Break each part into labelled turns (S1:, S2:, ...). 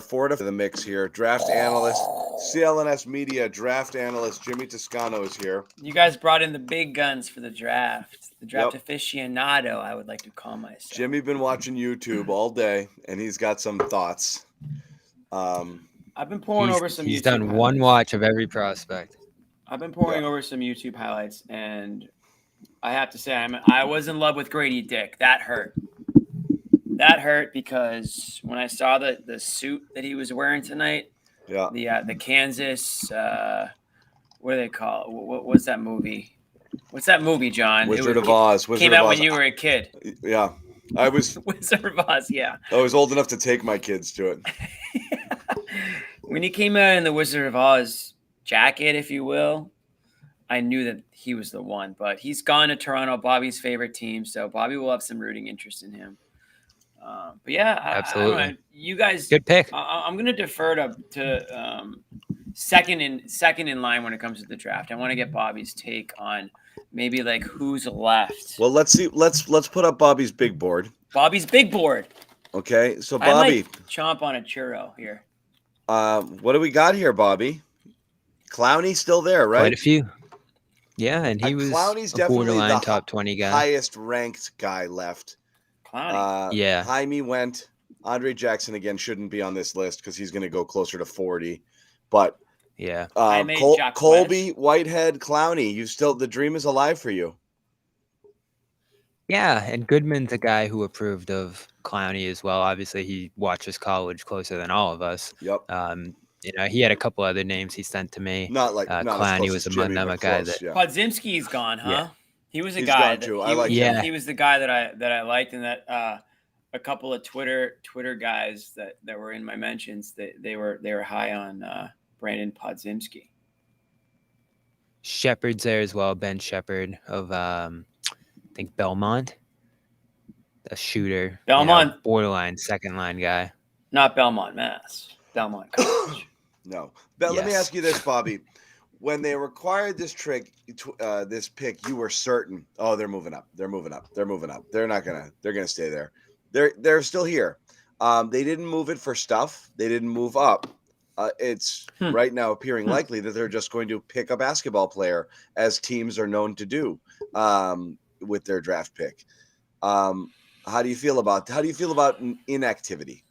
S1: Forward to the mix here. Draft analyst, CLNS Media draft analyst Jimmy Toscano is here.
S2: You guys brought in the big guns for the draft. The draft aficionado, I would like to call myself.
S1: Jimmy been watching YouTube all day, and he's got some thoughts.
S2: I've been pouring over some.
S3: He's
S2: YouTube
S3: done
S2: highlights.
S3: one watch of every prospect.
S2: I've been pouring over some YouTube highlights, and I have to say, I was in love with Grady Dick. That hurt. That hurt because when I saw the suit that he was wearing tonight, the Kansas, what do they call it? What's that movie? What's that movie, John?
S1: Wizard of Oz.
S2: Came out when you were a kid.
S1: Yeah, I was.
S2: Wizard of Oz. Yeah.
S1: I was old enough to take my kids to it.
S2: When he came out in the Wizard of Oz jacket, if you will, I knew that he was the one. But he's gone to Toronto, Bobby's favorite team, so Bobby will have some rooting interest in him. But yeah,
S3: absolutely.
S2: I you guys,
S3: good pick.
S2: I'm going to defer to second in line when it comes to the draft. I want to get Bobby's take on maybe like who's left.
S1: Well, let's see. Let's put up Bobby's big board.
S2: Bobby's big board.
S1: Okay, so Bobby,
S2: I might chomp on a churro here.
S1: What do we got here, Bobby? Clowney's still there, right?
S3: Quite a few. Yeah, and he was
S1: Clowney's
S3: a
S1: definitely
S3: borderline
S1: the
S3: top 20 guy.
S1: Highest ranked guy left.
S2: Clowney.
S1: Jaime went. Andre Jackson again shouldn't be on this list because he's going to go closer to 40. But
S3: yeah,
S1: Colby, Whitehead, Clowney, the dream is alive for you.
S3: Yeah, and Goodman's a guy who approved of Clowney as well. Obviously, he watches college closer than all of us.
S1: Yep.
S3: He had a couple other names he sent to me.
S1: Not
S3: Clowney was among them. A guy that
S2: Podziemski's gone, huh?
S1: Yeah.
S2: He was a guy.
S1: He
S2: was the guy that I liked, and that a couple of Twitter guys that were in my mentions they were high on Brandon Podziemski.
S3: Shepard's there as well. Ben Shepard of I think Belmont, a shooter.
S2: Belmont,
S3: borderline second line guy.
S2: Not Belmont, Mass. Belmont College.
S1: No. Let me ask you this, Bobby. When they required this pick, you were certain, they're moving up. They're moving up. They're moving up. They're gonna stay there. They're still here. They didn't move it for stuff. They didn't move up. It's right now appearing likely that they're just going to pick a basketball player, as teams are known to do with their draft pick. How do you feel about inactivity?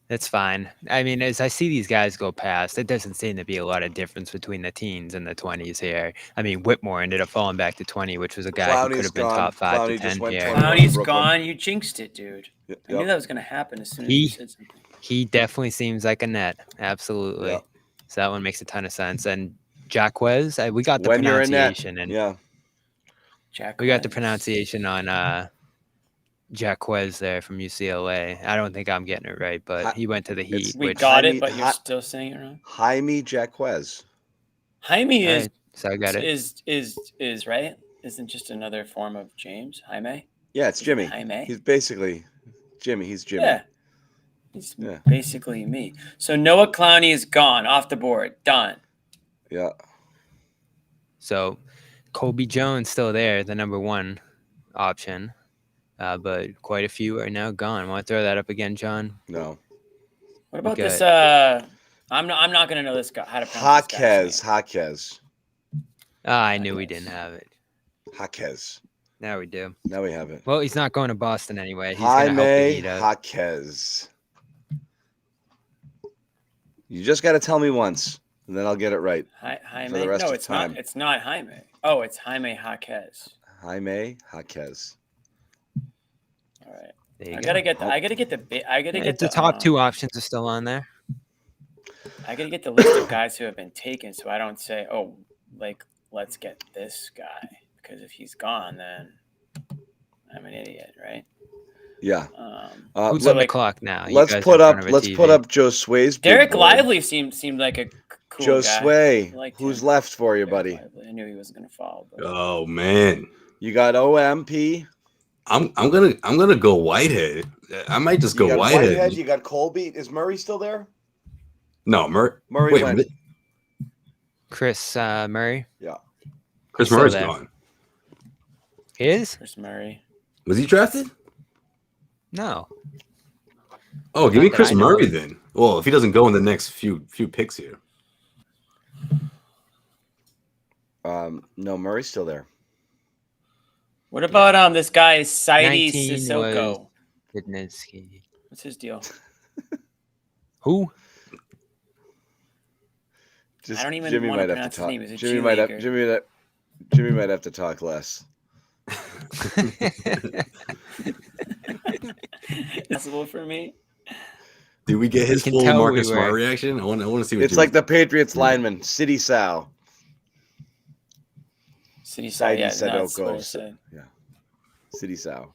S3: That's fine. I mean, as I see these guys go past, it doesn't seem to be a lot of difference between the teens and the 20s here. I mean, Whitmore ended up falling back to 20, which was a guy who could have been top 5 to 10 here.
S2: Clowney's gone. You jinxed it, dude. Yep. I knew that was going to happen as soon as you said something.
S3: He definitely seems like a net. Absolutely. Yep. So that one makes a ton of sense. And Jacquez, we got the pronunciation. And we got the pronunciation on Jacquez there from UCLA. I don't think I'm getting it right, but he went to the Heat.
S2: We got it, but you're still saying it wrong.
S1: Jaime Jacquez.
S2: Jaime is
S3: so I got it.
S2: Is right? Isn't just another form of James? Jaime?
S1: Yeah, it's Jimmy.
S2: Jaime.
S1: He's basically Jimmy. He's Jimmy.
S2: Yeah. He's basically me. So Noah Clowney is gone off the board. Done.
S1: Yeah.
S3: So Colby Jones still there, the number one option. But quite a few are now gone. Want to throw that up again, John?
S1: No.
S2: What about this? I'm not going to know this guy. How to pronounce
S1: Jaquez.
S3: I knew we didn't have it.
S1: Jaquez.
S3: Now we do.
S1: Now we have it.
S3: Well, he's not going to Boston anyway. He's
S1: Jaime Jaquez. You just got to tell me once, and then I'll get it right.
S2: Jaime.
S1: For the rest of
S2: it's
S1: time.
S2: not. It's not Jaime. Oh, it's Jaime Jaquez.
S1: Jaime Jaquez.
S2: All right. I gotta get
S3: the top two options are still on there.
S2: I gotta get the list of guys who have been taken, so I don't say, let's get this guy, because if he's gone, then I'm an idiot, right?
S1: Yeah.
S3: Who's on the clock now?
S1: Let's put up Joe Sway's.
S2: Derek Lively seemed like a cool
S1: Joe
S2: guy.
S1: Sway. Who's left for you, buddy?
S2: Lively. I knew he wasn't gonna fall. But...
S4: Oh man.
S1: You got OMP.
S4: I'm gonna go Whitehead. I might just go Whitehead.
S1: You got Colby. Is Murray still there?
S4: No, Murray
S1: went.
S3: Chris Murray.
S1: Yeah.
S4: Chris Murray's gone.
S3: He is?
S2: Chris Murray.
S4: Was he drafted?
S3: No.
S4: Oh, give me Chris Murray then. Well, if he doesn't go in the next few picks here.
S1: No, Murray's still there.
S2: What about this guy Saidi Sissoko? What's his deal?
S3: Who?
S2: I don't even
S1: Jimmy
S2: want
S1: might
S2: to
S1: have
S2: pronounce
S1: to talk.
S2: his name. He's a
S1: Jimmy might have to talk less.
S2: Possible for me.
S4: Did we get his full Marcus Smart reaction? I want to see what
S1: it's like the Patriots lineman, City Sal.
S2: City Sal, yeah.
S1: Yeah. City Sal.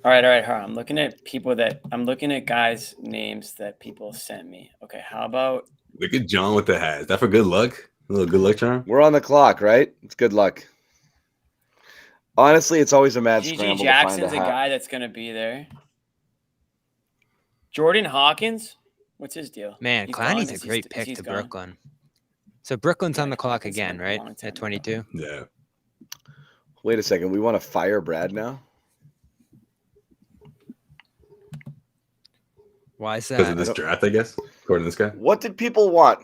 S2: All right. Hold on. I'm looking at guys' names that people sent me. Okay, how about
S4: look at John with the hat. Is that for good luck? A little good luck charm?
S1: We're on the clock, right? It's good luck. Honestly, it's always a mad scramble
S2: G.G. Jackson's a guy that's going to be there. Jordan Hawkins? What's his deal?
S3: Man, Clowney's a great pick to Brooklyn. So Brooklyn's on the clock again, right? At 22?
S4: Yeah.
S1: Wait a second. We want to fire Brad now?
S3: Why is that?
S4: Because of this draft, I guess, according to this guy.
S1: What did people want?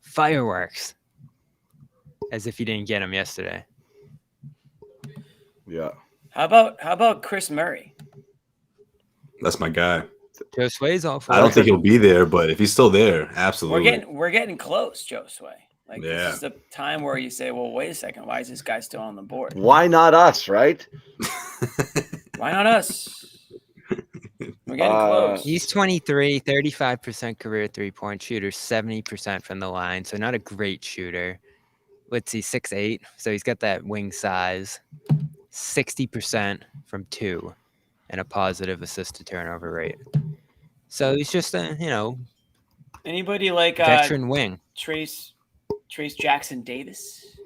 S3: Fireworks. As if you didn't get them yesterday.
S1: Yeah.
S2: How about Chris Murray?
S4: That's my guy.
S3: Joe Sway's all for
S4: I don't think he'll be there, but if he's still there, absolutely.
S2: We're getting close, Joe Sway. Like this is the time where you say, well, wait a second, why is this guy still on the board?
S1: Why not us, right?
S2: Why not us? We're getting close.
S3: He's 23, 35% career three-point shooter, 70% from the line, so not a great shooter. Let's see, 6'8", so he's got that wing size. 60% from 2 and a positive assist to turnover rate. So he's just a,
S2: anybody like
S3: veteran wing.
S2: Trace Jackson Davis?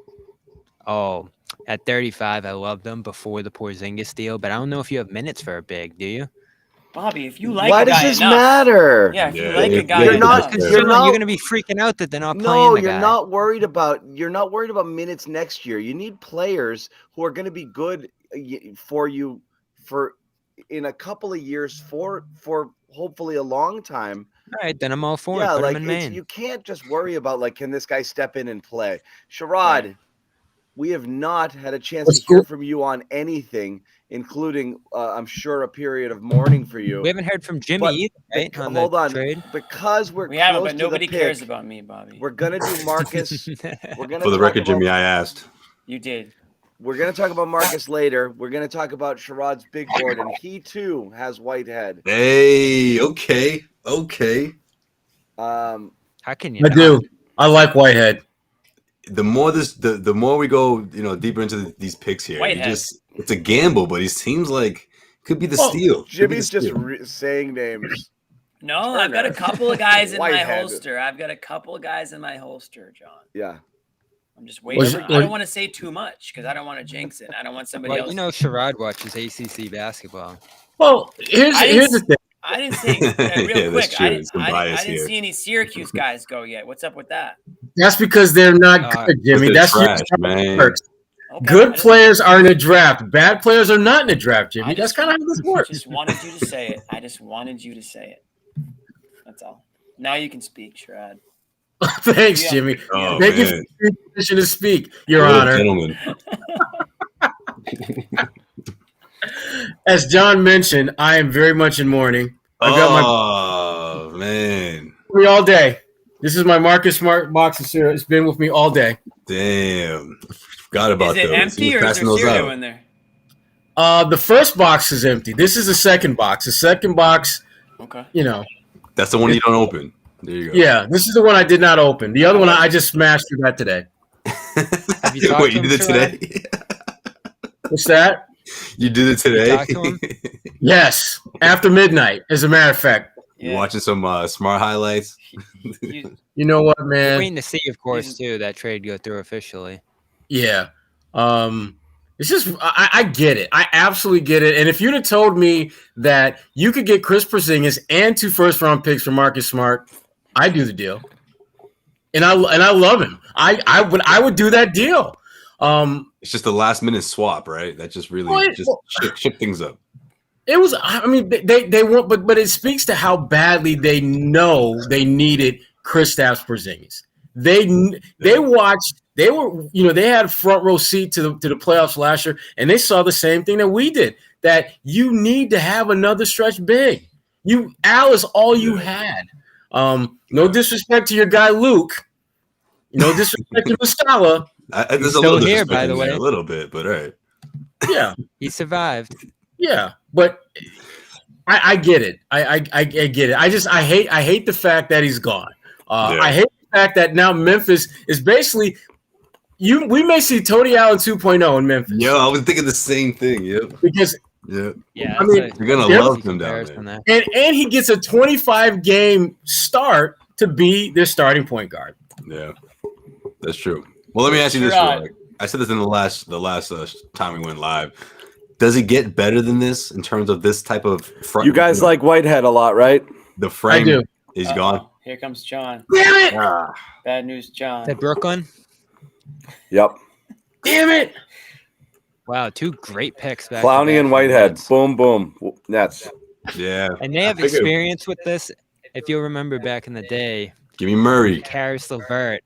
S3: Oh, at 35, I loved him before the Porziņģis deal, but I don't know if you have minutes for a big, do you?
S2: Bobby, if you like
S1: why
S2: a guy
S1: does this
S2: enough,
S1: matter?
S2: Yeah, if you like a guy,
S1: you're not
S3: you're going to be freaking out that they're not playing.
S1: No,
S3: the
S1: you're
S3: guy.
S1: not worried about minutes next year. You need players who are going to be good for you for in a couple of years for hopefully a long time.
S3: All right, then I'm all for it.
S1: Yeah,
S3: Put
S1: like
S3: him in Maine.
S1: you can't just worry about can this guy step in and play? Sherrod, right. We have not had a chance to hear from you on anything, including I'm sure a period of mourning for you.
S3: We haven't heard from Jimmy either, right?
S1: Hold on, trade? Because we
S2: haven't, but nobody cares about me, Bobby.
S1: We're gonna do Marcus.
S4: For the record, Jimmy, I asked.
S2: You did.
S1: We're going to talk about Marcus later. We're going to talk about Sherrod's big board, and he too has Whitehead.
S4: Hey, okay.
S1: How
S3: can you?
S5: I do. I like Whitehead.
S4: The more we go, deeper into these picks here, it's a gamble, but he seems like it could be the steal.
S1: Jimmy's just saying names.
S2: No, I've got a couple of guys in my holster. John.
S1: Yeah.
S2: I'm just waiting. I don't want to say too much because I don't want to jinx it. I don't want somebody else.
S3: Sherrod watches ACC basketball.
S5: Well, here's the thing.
S2: I didn't see real quick. I didn't see any Syracuse guys go yet. What's up with that?
S5: That's because they're not good, Jimmy. That's
S4: trash, man.
S5: Okay, good players are in the draft. Bad players are not in the draft, Jimmy. That's kind of how this works.
S2: I just wanted you to say it. That's all. Now you can speak, Sherrod.
S5: Thanks, Jimmy. Thank you for the permission to speak, Your Honor.
S4: Gentlemen.
S5: As John mentioned, I am very much in mourning. I've got
S4: man.
S5: All day. This is my Marcus Smart box of cereal. It's been with me all day.
S4: Damn. Forgot about those.
S2: Is it empty or is there cereal in there?
S5: The first box is empty. This is the second box. The second box,
S2: okay.
S4: That's the one you don't open. There you go.
S5: Yeah, this is the one I did not open. The other one I just smashed through that today.
S3: Have you talked
S4: Wait, you did it today?
S5: What's that?
S4: You did it today?
S5: Yes, after midnight, as a matter of fact.
S4: You watching some smart highlights?
S5: You know what, man?
S3: We're waiting to see, of course, too, that trade go through officially.
S5: Yeah. It's just, I get it. I absolutely get it. And if you'd have told me that you could get Chris Porzingis and 2 first-round picks for Marcus Smart, I'd do the deal. And I love him. I would do that deal.
S4: It's just a last-minute swap, right? That just really shook things up.
S5: It was. I mean, they want, but it speaks to how badly they know they needed Kristaps Porzingis. They watched. They were, they had a front row seat to the playoffs last year, and they saw the same thing that we did. That you need to have another stretch big. Al is all you had. No disrespect to your guy Luke. No disrespect to Muscala.
S4: He's still here, by the way, a little bit, but all right.
S5: Yeah,
S3: he survived.
S5: Yeah, but I get it. I get it. I hate the fact that he's gone. I hate the fact that now Memphis is basically. We may see Tony Allen 2.0 in Memphis.
S4: Yo, I was thinking the same thing. Yep.
S5: Because
S3: yeah,
S5: I mean,
S4: you're gonna love him down there.
S5: And he gets a 25-game start to be their starting point guard.
S4: Yeah, that's true. Well, let me ask you this: I said this in the last time we went live. Does it get better than this in terms of this type of front?
S1: You guys like Whitehead a lot, right?
S4: The frame is gone.
S2: Here comes John.
S5: Damn it!
S2: Bad news, John.
S3: Is that Brooklyn?
S1: Yep.
S5: Damn it!
S3: Wow, two great picks.
S1: Clowney and Whitehead. Boom, boom. Nets.
S4: Yeah.
S3: And they have experience with this. If you'll remember back in the day.
S4: Give me Murray.
S3: Karis LeVert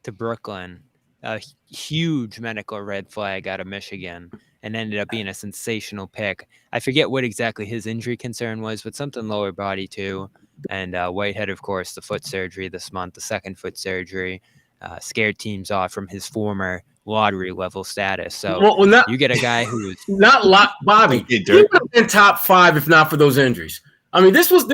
S3: to Brooklyn. A huge medical red flag out of Michigan. And ended up being a sensational pick. I forget what exactly his injury concern was, but something lower body too. And Whitehead, of course, the foot surgery this month, the second foot surgery, scared teams off from his former lottery level status. So you get a guy who's
S5: not Bobby. He would have been top 5 if not for those injuries. I mean, this was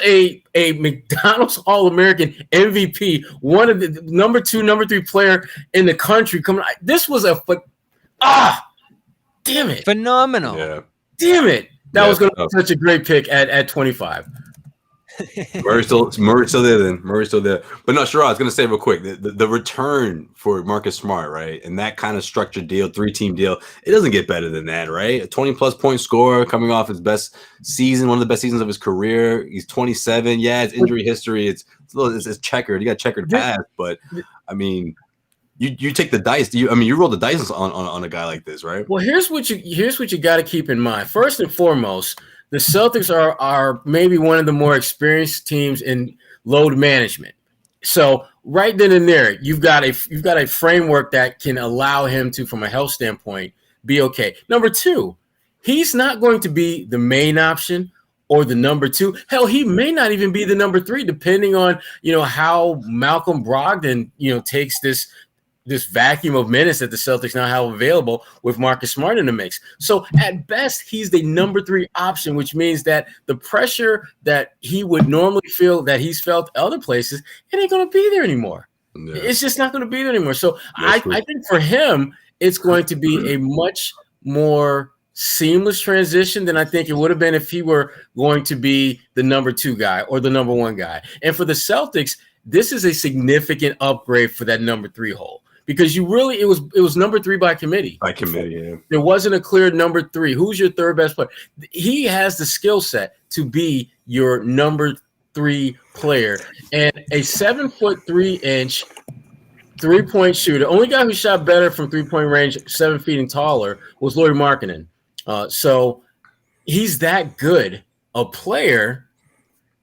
S5: a McDonald's All-American MVP, one of the number 2, number 3 player in the country. This was damn it.
S3: Phenomenal.
S4: Yeah.
S5: Damn it. That was going to be such a great pick at 25.
S4: Murray's still there then. Murray's still there. But no, sure, I was going to say real quick, the return for Marcus Smart, right? And that kind of structured deal, 3-team deal, it doesn't get better than that, right? A 20-plus point scorer coming off his best season, one of the best seasons of his career. He's 27. Yeah, his injury history, it's checkered. He got checkered past, but I mean, you take the dice. You roll the dice on a guy like this, right?
S5: Well, here's what you got to keep in mind. First and foremost, the Celtics are maybe one of the more experienced teams in load management. So right then and there, you've got a framework that can allow him to, from a health standpoint, be okay. Number 2, he's not going to be the main option or the number 2. Hell, he may not even be the number 3, depending on how Malcolm Brogdon takes this vacuum of minutes that the Celtics now have available with Marcus Smart in the mix. So at best, he's the number 3 option, which means that the pressure that he would normally feel that he's felt other places, it ain't going to be there anymore. Yeah. It's just not going to be there anymore. So I think for him, it's going to be a much more seamless transition than I think it would have been if he were going to be the number 2 guy or the number 1 guy. And for the Celtics, this is a significant upgrade for that number 3 hole. Because it was number 3 by committee. By committee, yeah. There wasn't a clear number 3. Who's your third best player? He has the skill set to be your number 3 player. And a 7'3" 3-point shooter. Only guy who shot better from 3-point range, 7 feet and taller, was Lauri Markkanen. So he's that good a player.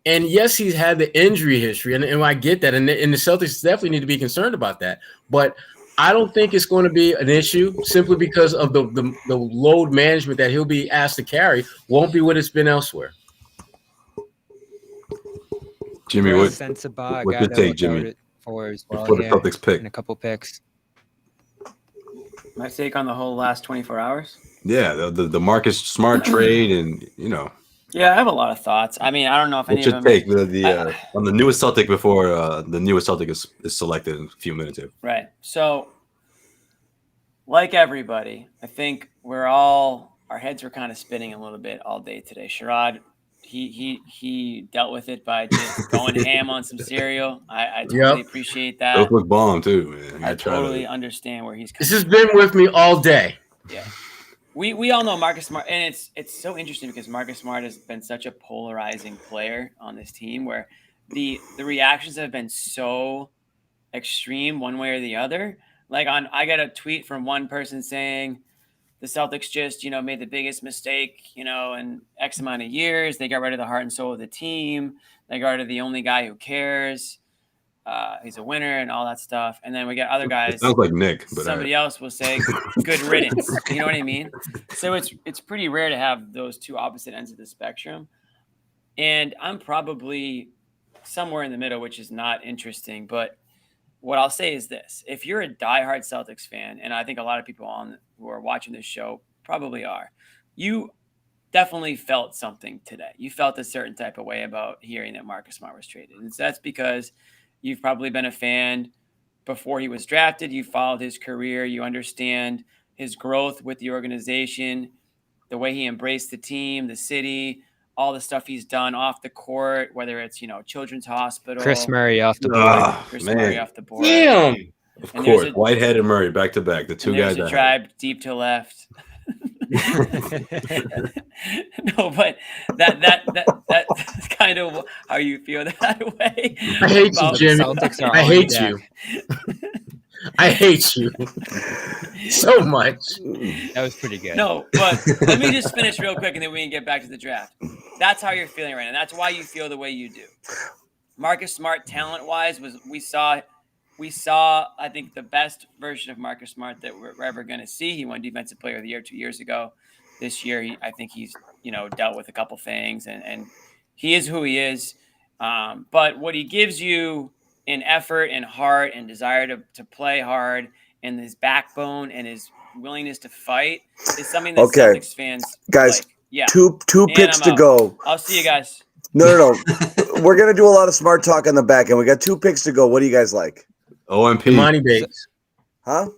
S5: And yes, he's had the injury history, and I get that. And the Celtics definitely need to be concerned about that. But I don't think it's going to be an issue simply because of the load management that he'll be asked to carry won't be what it's been elsewhere.
S4: Jimmy, what's your take, Jimmy?
S3: For the
S4: Celtics pick
S3: and a couple picks.
S2: My take on the whole last 24 hours?
S4: Yeah, the Marcus Smart trade, and
S2: Yeah, I have a lot of thoughts. I mean, I don't know if any of them.
S4: What's your take on the newest Celtic before the newest Celtic is selected in a few minutes here?
S2: Right. So, like everybody, I think our heads were kind of spinning a little bit all day today. Sherrod, he dealt with it by just going ham on some cereal. I totally appreciate that.
S4: Those look bomb too, man.
S2: I totally understand where he's coming.
S5: This has been with me all day.
S2: Yeah. We all know Marcus Smart, and it's so interesting because Marcus Smart has been such a polarizing player on this team where the reactions have been so extreme one way or the other. Like I got a tweet from one person saying, the Celtics just, made the biggest mistake, in X amount of years. They got rid of the heart and soul of the team. They got rid of the only guy who cares. He's a winner and all that stuff. And then we got other guys.
S4: It sounds like Nick, but
S2: somebody else will say good riddance. You know what I mean? So it's pretty rare to have those two opposite ends of the spectrum. And I'm probably somewhere in the middle, which is not interesting. But what I'll say is this. If you're a diehard Celtics fan, and I think a lot of people who are watching this show probably are, you definitely felt something today. You felt a certain type of way about hearing that Marcus Smart was traded. And so that's because you've probably been a fan before he was drafted. You followed his career. You understand his growth with the organization, the way he embraced the team, the city, all the stuff he's done off the court, whether it's, Children's Hospital.
S3: Chris Murray off the board.
S2: Murray off the board.
S5: Damn.
S4: Of course. Whitehead and Murray back to back. The two guys.
S2: There's a tribe deep to left. No, but that's kind of how you feel that way.
S5: I hate you, Jimmy. I hate you. I hate you so much.
S3: That was pretty good.
S2: No, but let me just finish real quick and then we can get back to the draft. That's how you're feeling right now. That's why you feel the way you do. Marcus Smart, talent-wise, we saw, I think, the best version of Marcus Smart that we're ever going to see. He won Defensive Player of the Year 2 years ago. This year, I think he's, dealt with a couple things, and he is who he is. But what he gives you in effort and heart and desire to play hard and his backbone and his willingness to fight is something that Celtics fans
S1: guys,
S2: like. Yeah.
S1: Two picks to go.
S2: I'll see you guys.
S1: No. We're going to do a lot of smart talk on the back end. We got 2 picks to go. What do you guys like?
S4: OMP.
S5: Money Bates.
S1: Huh?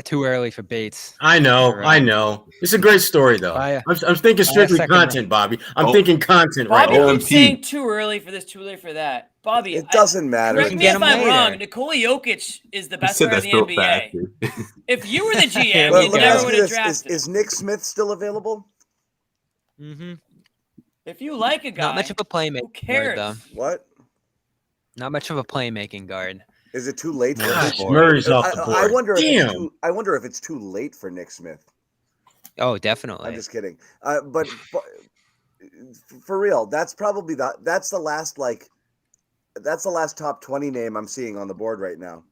S3: Too early for Bates.
S5: I know. It's a great story, though. I'm thinking strictly content, Bobby. I'm thinking content right now.
S2: Bobby keeps saying too early for this, too late for that. Bobby,
S1: it doesn't matter.
S2: Correct me if I'm wrong. Nikola Jokic is the best player in the NBA. If you were the GM, you never would have drafted.
S1: Is Nick Smith still available?
S3: Mm-hmm.
S2: If you like a guy,
S3: not much of a playmaking
S2: who cares?
S3: guard, though.
S1: What?
S3: Not much of a playmaking guard.
S1: Is it too late for
S5: Gosh, Murray's off the board.
S1: I wonder if it's too late for Nick Smith.
S3: Oh, definitely.
S1: I'm just kidding. But for real, that's probably that's the last top 20 name I'm seeing on the board right now.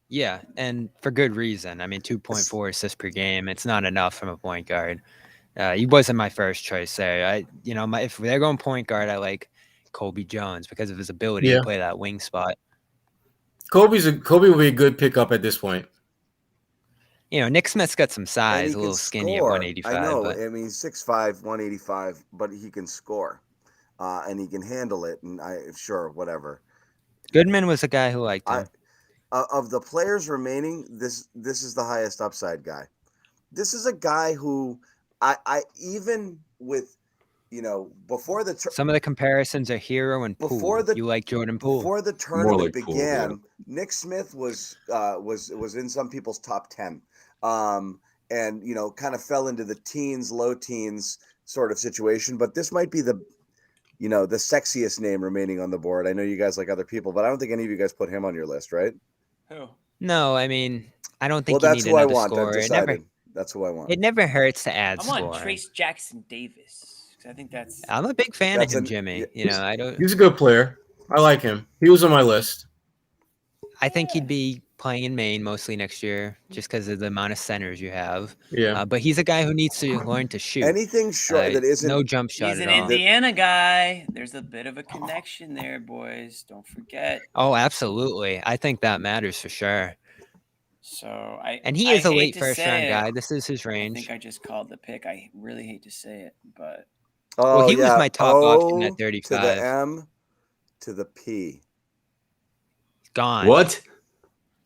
S3: Yeah, and for good reason. I mean, 2.4 assists per game. It's not enough from a point guard. He wasn't my first choice there. If they're going point guard, I like Colby Jones because of his ability to play that wing spot.
S5: Colby will be a good pickup at this point.
S3: Nick Smith's got some size, a little skinny at 185.
S1: I know.
S3: But...
S1: I mean, 6'5", 185, but he can score, and he can handle it. And whatever.
S3: Goodman was a guy who liked him.
S1: Of the players remaining, this is the highest upside guy. This is a guy who I even with. Before some
S3: of the comparisons are Hero and Poole. You like Jordan Poole.
S1: Before the tournament began, Nick Smith was in some people's top 10, and kind of fell into the low teens sort of situation. But this might be the sexiest name remaining on the board. I know you guys like other people, but I don't think any of you guys put him on your list, right?
S2: Who?
S3: No, I mean I don't think
S1: that's
S3: you
S1: who
S3: need
S1: I
S3: another
S1: want.
S3: scorer.
S1: That's who I want.
S3: It never hurts to add
S2: scoring. I
S3: score.
S2: want Trace Jackson Davis. I think
S3: I'm a big fan of him, Jimmy. I don't.
S5: He's a good player. I like him. He was on my list.
S3: I think he'd be playing in Maine mostly next year, just because of the amount of centers you have.
S5: Yeah.
S3: But he's a guy who needs to learn to shoot.
S1: Anything short that isn't
S3: no jump shot.
S2: He's an Indiana guy. There's a bit of a connection there, boys. Don't forget.
S3: Oh, absolutely. I think that matters for sure.
S2: So
S3: he is a late first round guy. This is his range.
S2: I think I just called the pick. I really hate to say it, but.
S3: Well, he was my top option at 35.
S1: To the M, to the P.
S3: Gone.
S4: What?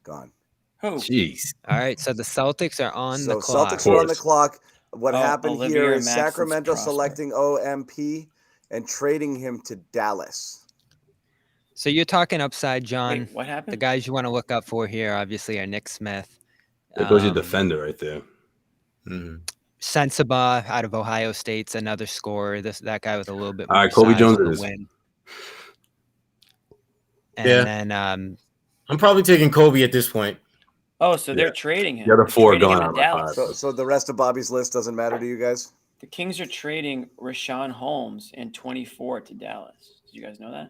S1: Gone.
S2: Who?
S4: Jeez.
S3: All right, so the Celtics are on the clock.
S1: Celtics are on the clock. What happened
S2: Olivia
S1: here is
S2: Max's
S1: Sacramento
S2: prospect.
S1: selecting OMP and trading him to Dallas.
S3: So you're talking upside, John.
S2: Wait, what happened?
S3: The guys you want to look up for here, obviously, are Nick Smith.
S4: There goes your defender right there.
S5: Mm-hmm.
S3: Sensabaugh out of Ohio State's another scorer. That guy with a little bit more.
S4: All right, Colby Jones
S3: will
S4: is.
S3: Win. And then
S5: I'm probably taking Colby at this point.
S2: Oh, so they're trading him.
S4: The other
S2: They're
S4: 4
S2: trading
S4: going
S2: him
S4: out
S2: to
S4: of
S2: Dallas.
S4: 5.
S1: So the rest of Bobby's list doesn't matter to you guys?
S2: The Kings are trading Rashawn Holmes and 24 to Dallas. Did you guys know that?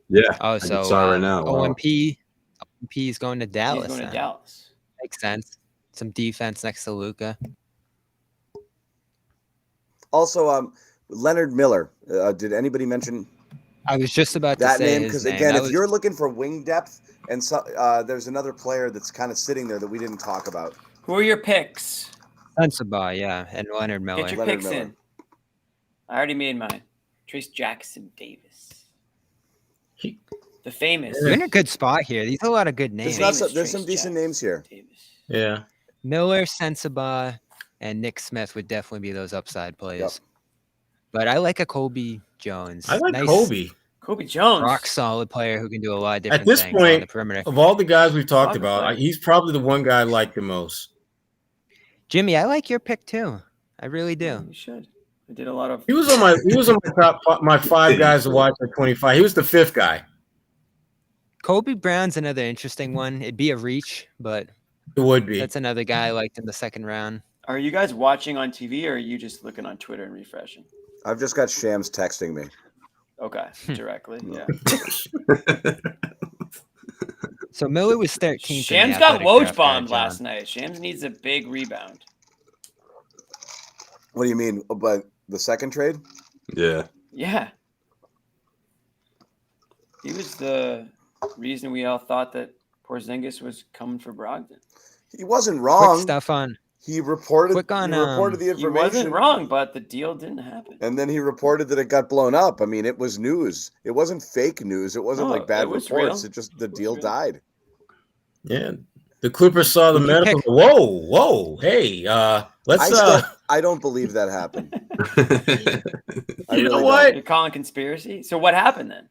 S4: Yeah.
S3: Oh, so
S4: right now. Wow.
S3: OMP is going to Dallas.
S2: He's going to
S3: then.
S2: Dallas.
S3: Makes sense. Some defense next to Luka.
S1: Also, Leonard Miller. Did anybody mention
S3: I was just about to
S1: that
S3: say
S1: name?
S3: his
S1: Because
S3: name.
S1: again,
S3: That
S1: if you're looking for wing depth, and so, there's another player that's kind of sitting there that we didn't talk about.
S2: Who are your picks?
S3: Sensabaugh, yeah, and Leonard Miller.
S2: Get your
S1: Leonard
S2: picks
S1: Miller.
S2: in. I already made mine. Trace Jackson Davis. The famous.
S3: You're in a good spot here. These are a lot of good names.
S1: There's some
S2: Trace
S1: decent
S2: Jackson
S1: names here.
S2: Davis.
S5: Yeah.
S3: Miller, Sensabaugh, and Nick Smith would definitely be those upside plays.
S1: Yep.
S3: But I like a Colby Jones.
S5: I like
S3: Nice,
S5: Colby.
S2: Colby Jones.
S3: rock solid player who can do a lot of different
S5: At this
S3: things on
S5: point,
S3: the perimeter.
S5: of all the guys we've talked
S2: Talk
S5: about,
S2: about it.
S5: he's probably the one guy I like the most.
S3: Jimmy, I like your pick too. I really do.
S2: You should. I did a lot of.
S5: He was on my 5 guys to watch at 25. He was the 5th guy.
S3: Colby Brown's another interesting one. It'd be a reach, but
S5: It would be.
S3: that's another guy I liked in the second round.
S2: Are you guys watching on TV or are you just looking on Twitter and refreshing?
S1: I've just got Shams texting me.
S2: Okay, directly. Yeah.
S3: So Miller was 13th.
S2: Shams got Woj bombed last night. Shams needs a big rebound.
S1: What do you mean? But the second trade?
S4: Yeah.
S2: Yeah. He was the reason we all thought that Porzingis was coming for Brogdon.
S1: He wasn't
S3: Quick
S1: wrong.
S3: stuff on.
S1: He reported.
S3: Quick on,
S1: he reported the
S2: He
S1: information.
S2: wasn't wrong, but the deal didn't happen.
S1: And then he reported that it got blown up. I mean, it was news. It wasn't fake news. It wasn't
S2: No,
S1: like bad
S2: it was
S1: reports.
S2: real.
S1: It just the
S2: was
S1: deal
S2: real.
S1: died.
S5: Yeah. The Clippers saw the
S3: Would you
S5: medical.
S3: pick-
S5: Whoa. Hey, let's
S1: I don't believe that happened. I
S5: You know
S1: really
S5: what?
S2: You're calling conspiracy? So what happened then?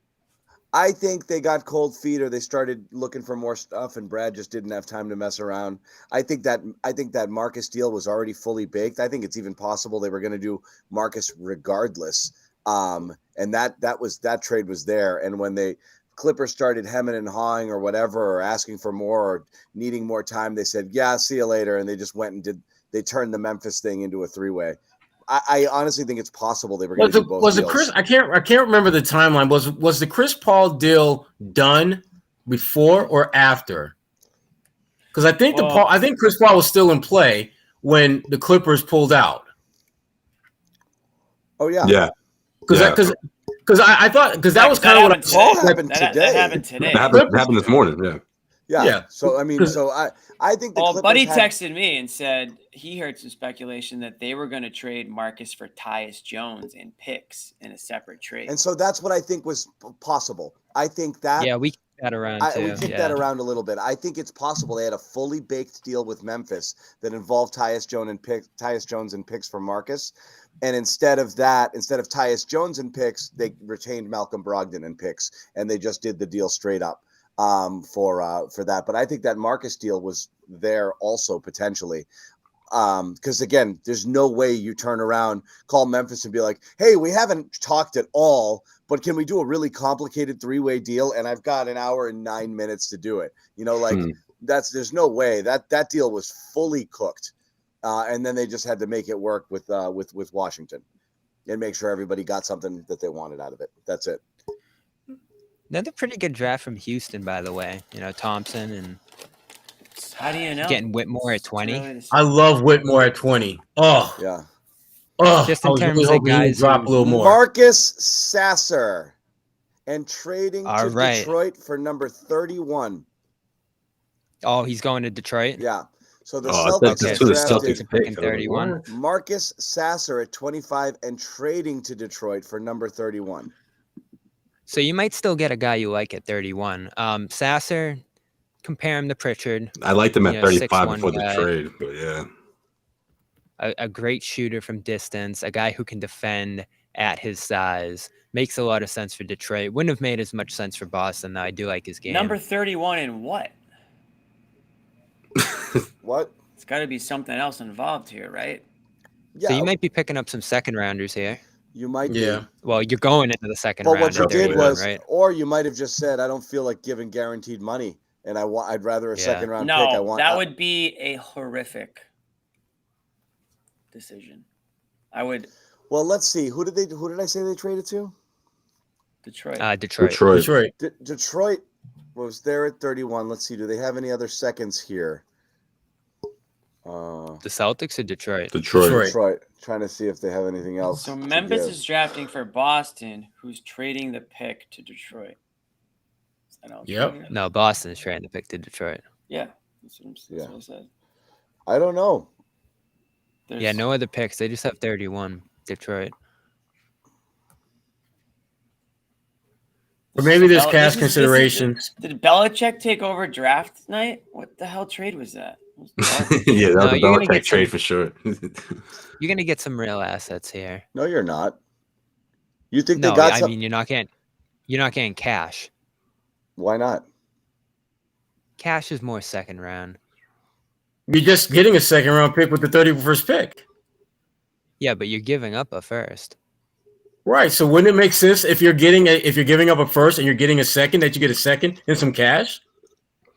S1: I think they got cold feet or they started looking for more stuff and Brad just didn't have time to mess around. I think that Marcus deal was already fully baked. I think it's even possible they were going to do Marcus regardless. And that trade was there. And when they Clippers started hemming and hawing or whatever, or asking for more or needing more time, they said, yeah, see you later. And they just went and they turned the Memphis thing into a 3-way. I honestly think it's possible they were going to do both.
S5: Was
S1: deals.
S5: it Chris? I can't remember the timeline. Was the Chris Paul deal done before or after? Because I think Chris Paul was still in play when the Clippers pulled out.
S1: Oh yeah.
S4: Yeah.
S5: Because I thought that was kind of what
S1: Paul happened today.
S2: That happened today.
S4: It happened this morning. Yeah.
S1: Yeah. So I mean, I think the
S2: Well,
S1: Clippers
S2: Buddy
S1: had,
S2: texted me and said he heard some speculation that they were going to trade Marcus for Tyus Jones and picks in a separate trade.
S1: and so that's what I think was possible. I think that
S3: Yeah, we kicked that around too.
S1: we kicked that around a little bit. I think it's possible they had a fully baked deal with Memphis that involved Tyus Jones and picks for Marcus. And instead of Tyus Jones and picks, they retained Malcolm Brogdon and picks, and they just did the deal straight up for that. But I think that Marcus deal was there also potentially. Because again, there's no way you turn around, call Memphis and be like, hey, we haven't talked at all, but can we do a really complicated 3-way deal? And I've got an hour and 9 minutes to do it. There's no way that deal was fully cooked. And then they just had to make it work with Washington and make sure everybody got something that they wanted out of it. That's it.
S3: Another pretty good draft from Houston, by the way. Thompson and
S2: How do you know?
S3: getting Whitmore at 20.
S2: Really
S5: I love Whitmore at 20. Oh,
S1: Yeah.
S3: Just
S5: I
S3: in
S5: was
S3: terms
S5: really
S3: of
S5: hoping he would
S3: guys
S5: drop
S3: who-
S5: a little more.
S1: Marcus Sasser and trading
S3: All
S1: to
S3: right.
S1: Detroit for number 31.
S3: Oh, he's going to Detroit?
S1: Yeah. So the
S4: That's
S1: Celtics
S4: who the
S1: drafted
S4: Celtics
S3: picking
S4: picked.
S3: 31.
S1: Marcus Sasser at 25 and trading to Detroit for number 31.
S3: So you might still get a guy you like at 31. Sasser, compare him to Pritchard.
S4: I liked him at 35
S3: 6'1"
S4: before the
S3: guy.
S4: trade, but yeah.
S3: A great shooter from distance, a guy who can defend at his size. Makes a lot of sense for Detroit. Wouldn't have made as much sense for Boston, though. I do like his game.
S2: Number 31 in what?
S1: What?
S2: It's got to be something else involved here, right?
S1: Yeah.
S3: So you might be picking up some second rounders here.
S1: You might
S5: Yeah.
S3: Well, you're going into the second
S1: But
S3: round.
S1: what you
S3: at
S1: did
S3: 31,
S1: was,
S3: right?
S1: or you might have just said, I don't feel like giving guaranteed money, and I'd rather a second round pick.
S2: That would be a horrific decision. I would.
S1: Well, let's see. Who did I say they traded to?
S2: Detroit.
S1: Detroit was there at 31. Let's see. Do they have any other seconds here?
S3: The Celtics or Detroit?
S1: Detroit. Trying to see if they have anything else.
S2: So Memphis is drafting for Boston, who's trading the pick to Detroit.
S5: Yep.
S3: No, Boston is trading the pick to Detroit.
S2: Yeah. That's what I said.
S1: I don't know.
S3: Yeah, no other picks. They just have 31. Detroit.
S5: Or maybe there's cash considerations.
S2: Did Belichick take over draft night? What the hell trade was that?
S4: Yeah, that was a Belichick trade for sure.
S3: You're gonna get some real assets here.
S1: No, you're not. You think
S3: no,
S1: they got?
S3: I mean, you're not getting cash.
S1: Why not?
S3: Cash is more second round.
S5: You're just getting a second round pick with the 31st pick.
S3: Yeah, but you're giving up a first.
S5: Right. So wouldn't it make sense if you're giving up a first and you're getting a second that you get a second and some cash?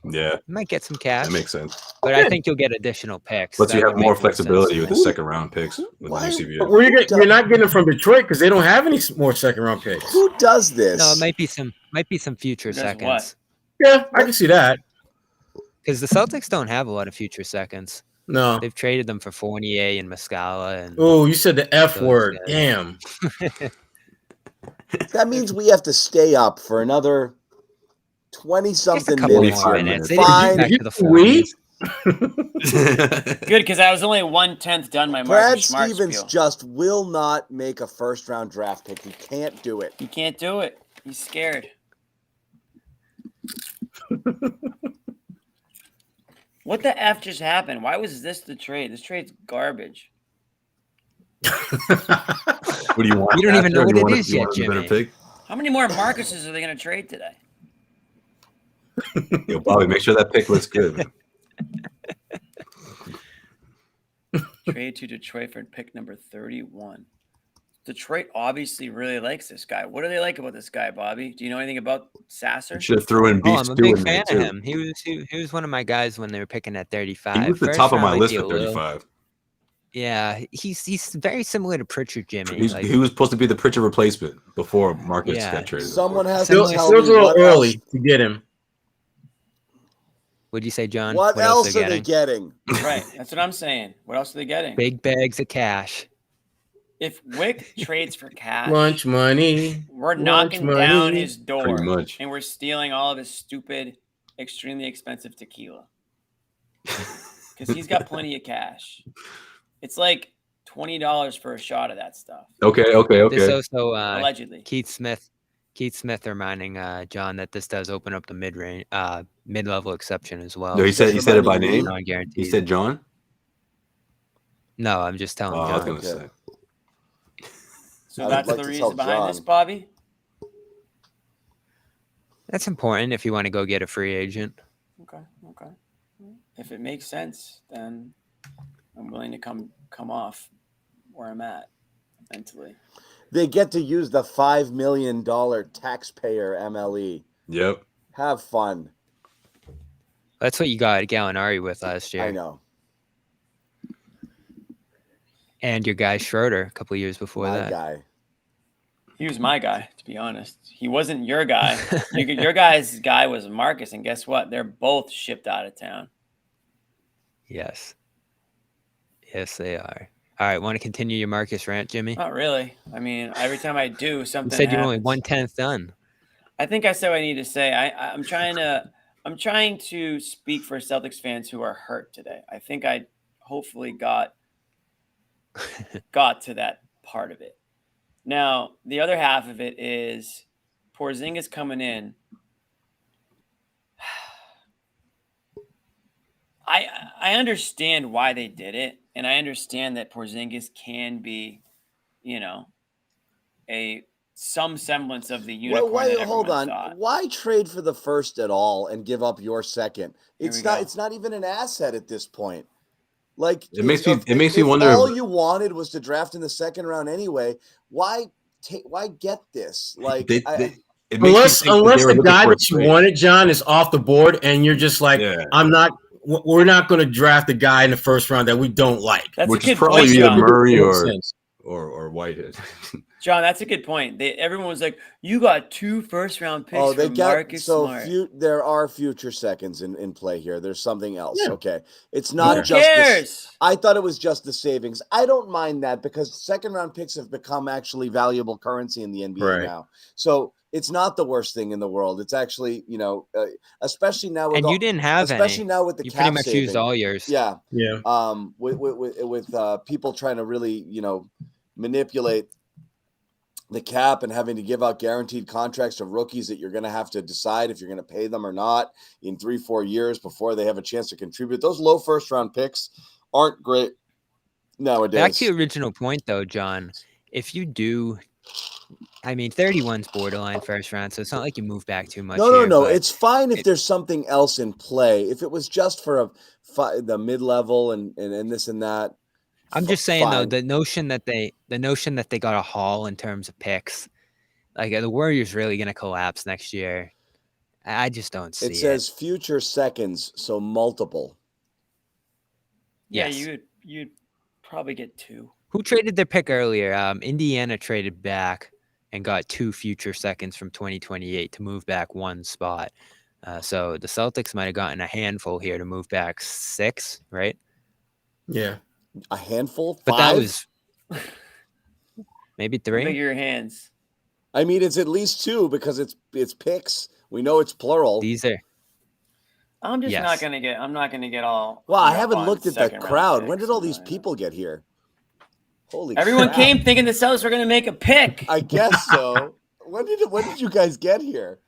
S4: Yeah,
S3: you might get some cash.
S4: That makes sense.
S3: But I think you'll get additional picks.
S4: But you have more flexibility with the second round picks with the UCBA.
S5: Well, you're not getting them from Detroit because they don't have any more second round picks.
S1: Who does this?
S3: No, it might be some future seconds.
S2: What?
S5: Yeah, I can see that.
S3: Because the Celtics don't have a lot of future seconds.
S5: No,
S3: they've traded them for Fournier and Muscala. And
S5: oh, you said the F word. Guys. Damn.
S1: That means we have to stay up for another 20-something
S3: minutes.
S1: Fine.
S5: We?
S2: Good, because I was only 1/10 done my
S1: Brad Stevens just will not make a first-round draft pick. He can't do it.
S2: He can't do it. He's scared. What the F just happened? Why was this the trade? This trade's garbage.
S4: What do you want?
S3: You don't even know what it is yet, Jimmy.
S2: How many more Marcuses are they going to trade today?
S4: Yo, Bobby, make sure that pick looks good.
S2: Trade to Detroit for pick number 31. Detroit obviously really likes this guy. What do they like about this guy, Bobby? Do you know anything about Sasser?
S4: Should have threw in Beach.
S3: I'm a big fan of him. He was one of my guys when they were picking at 35.
S4: He was the top of my list at 35.
S3: Yeah, he's very similar to Pritchard, Jimmy.
S4: He was supposed to be the Pritchard replacement before Marcus got traded.
S1: Someone has
S5: to tell me a little early to get him.
S3: What'd you say, John?
S1: What else are they getting?
S2: Right, that's what I'm saying. What else are they getting?
S3: Big bags of cash.
S2: If Wick trades for cash,
S5: lunch money,
S2: we're knocking down his door,
S4: pretty much.
S2: And we're stealing all of his stupid, extremely expensive tequila because he's got plenty of cash. It's like $20 for a shot of that stuff.
S4: Okay.
S3: This also
S2: allegedly
S3: Keith Smith reminding John that this does open up the mid-level exception as well.
S4: No, he said it by name.
S3: Non-guaranteed.
S4: He said John.
S3: No, I'm just telling John.
S4: I was gonna say.
S2: So that's the reason behind this, Bobby?
S3: That's important if you want to go get a free agent.
S2: Okay. If it makes sense, then I'm willing to come off where I'm at mentally.
S1: They get to use the $5 million taxpayer MLE.
S4: Yep.
S1: Have fun.
S3: That's what you got Gallinari with last year.
S1: I know.
S3: And your guy Schroeder a couple of years before that.
S1: Guy.
S2: He was my guy, to be honest. He wasn't your guy. Your guy's guy was Marcus, and guess what? They're both shipped out of town.
S3: Yes. Yes, they are. All right, want to continue your Marcus rant, Jimmy?
S2: Not really. I mean, every time I do, something
S3: You said you're
S2: happens.
S3: only 1/10 done.
S2: I think I said what I need to say. I'm trying to speak for Celtics fans who are hurt today. I think I hopefully got to that part of it. Now, the other half of it is Porziņģis coming in. I understand why they did it, and I understand that Porziņģis can be, some semblance of the unicorn.
S1: Hold on.
S2: Thought.
S1: Why trade for the first at all and give up your second? It's not even an asset at this point. Like
S4: it makes me wonder.
S1: All you wanted was to draft in the second round anyway. Why get this? Like,
S5: unless the guy that you wanted, John, is off the board, and you're just like, we're not going to draft a guy in the first round that we don't like.
S4: Which is probably either Murray or Whitehead.
S2: John, that's a good point. Everyone was like, "You got 2 first-round picks." Marcus Smart.
S1: There are future seconds in play here. There's something else. Yeah. Okay, it's not
S2: Who cares?
S1: I thought it was just the savings. I don't mind that because second-round picks have become actually valuable currency in the NBA now. So it's not the worst thing in the world. It's actually, especially now with
S3: you didn't have
S1: especially
S3: any.
S1: Now with the
S3: you
S1: cap
S3: pretty much
S1: saving.
S3: used all yours.
S1: Yeah.
S5: With
S1: people trying to really manipulate the cap and having to give out guaranteed contracts to rookies that you're going to have to decide if you're going to pay them or not in 3-4 years before they have a chance to contribute. Those low first round picks aren't great nowadays.
S3: Back to your original point though, John, if you do, 31's borderline first round, so it's not like you move back too much.
S1: No. It's fine if there's something else in play. If it was just for the mid-level and this and that,
S3: I'm just saying though, the notion that they got a haul in terms of picks, like the Warriors really going to collapse next year. I just don't see it.
S1: It says future seconds, so multiple.
S2: Yes. Yeah, you'd probably get 2.
S3: Who traded their pick earlier? Indiana traded back and got 2 future seconds from 2028 to move back 1 spot. So the Celtics might have gotten a handful here to move back 6, right?
S5: Yeah.
S1: A handful? 5?
S3: But that was maybe 3.
S2: Bigger your hands.
S1: It's at least 2 because it's picks. We know it's plural.
S3: These are.
S2: I'm just not gonna get. I'm not gonna get all.
S1: Well, I haven't looked at that crowd. When did all these people get here? Holy!
S2: Everyone came thinking the Celtics were gonna make a pick.
S1: I guess so. When did you guys get here?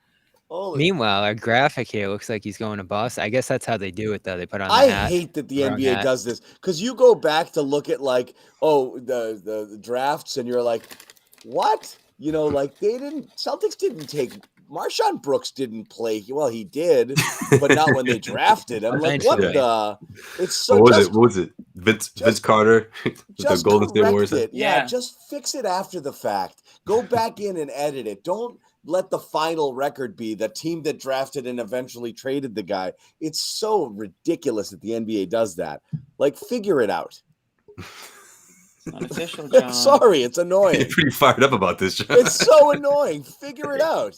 S3: Meanwhile, our graphic here looks like he's going to Boston. I guess that's how they do it, though. They put on.
S1: I hate that the NBA does this because you go back to look at the drafts and you're like, what? Celtics didn't take. Marshawn Brooks didn't play. Well, he did, but not when they drafted him. Like, what the? It's so.
S4: What was it? Vince Carter, the Golden State Warriors.
S1: Yeah, just fix it after the fact. Go back in and edit it. Don't let the final record be the team that drafted and eventually traded the guy. It's so ridiculous that the NBA does that. Like, figure it out.
S2: Unofficial, John.
S1: Sorry, it's annoying.
S4: You're pretty fired up about this, John.
S1: It's so annoying. Figure it out.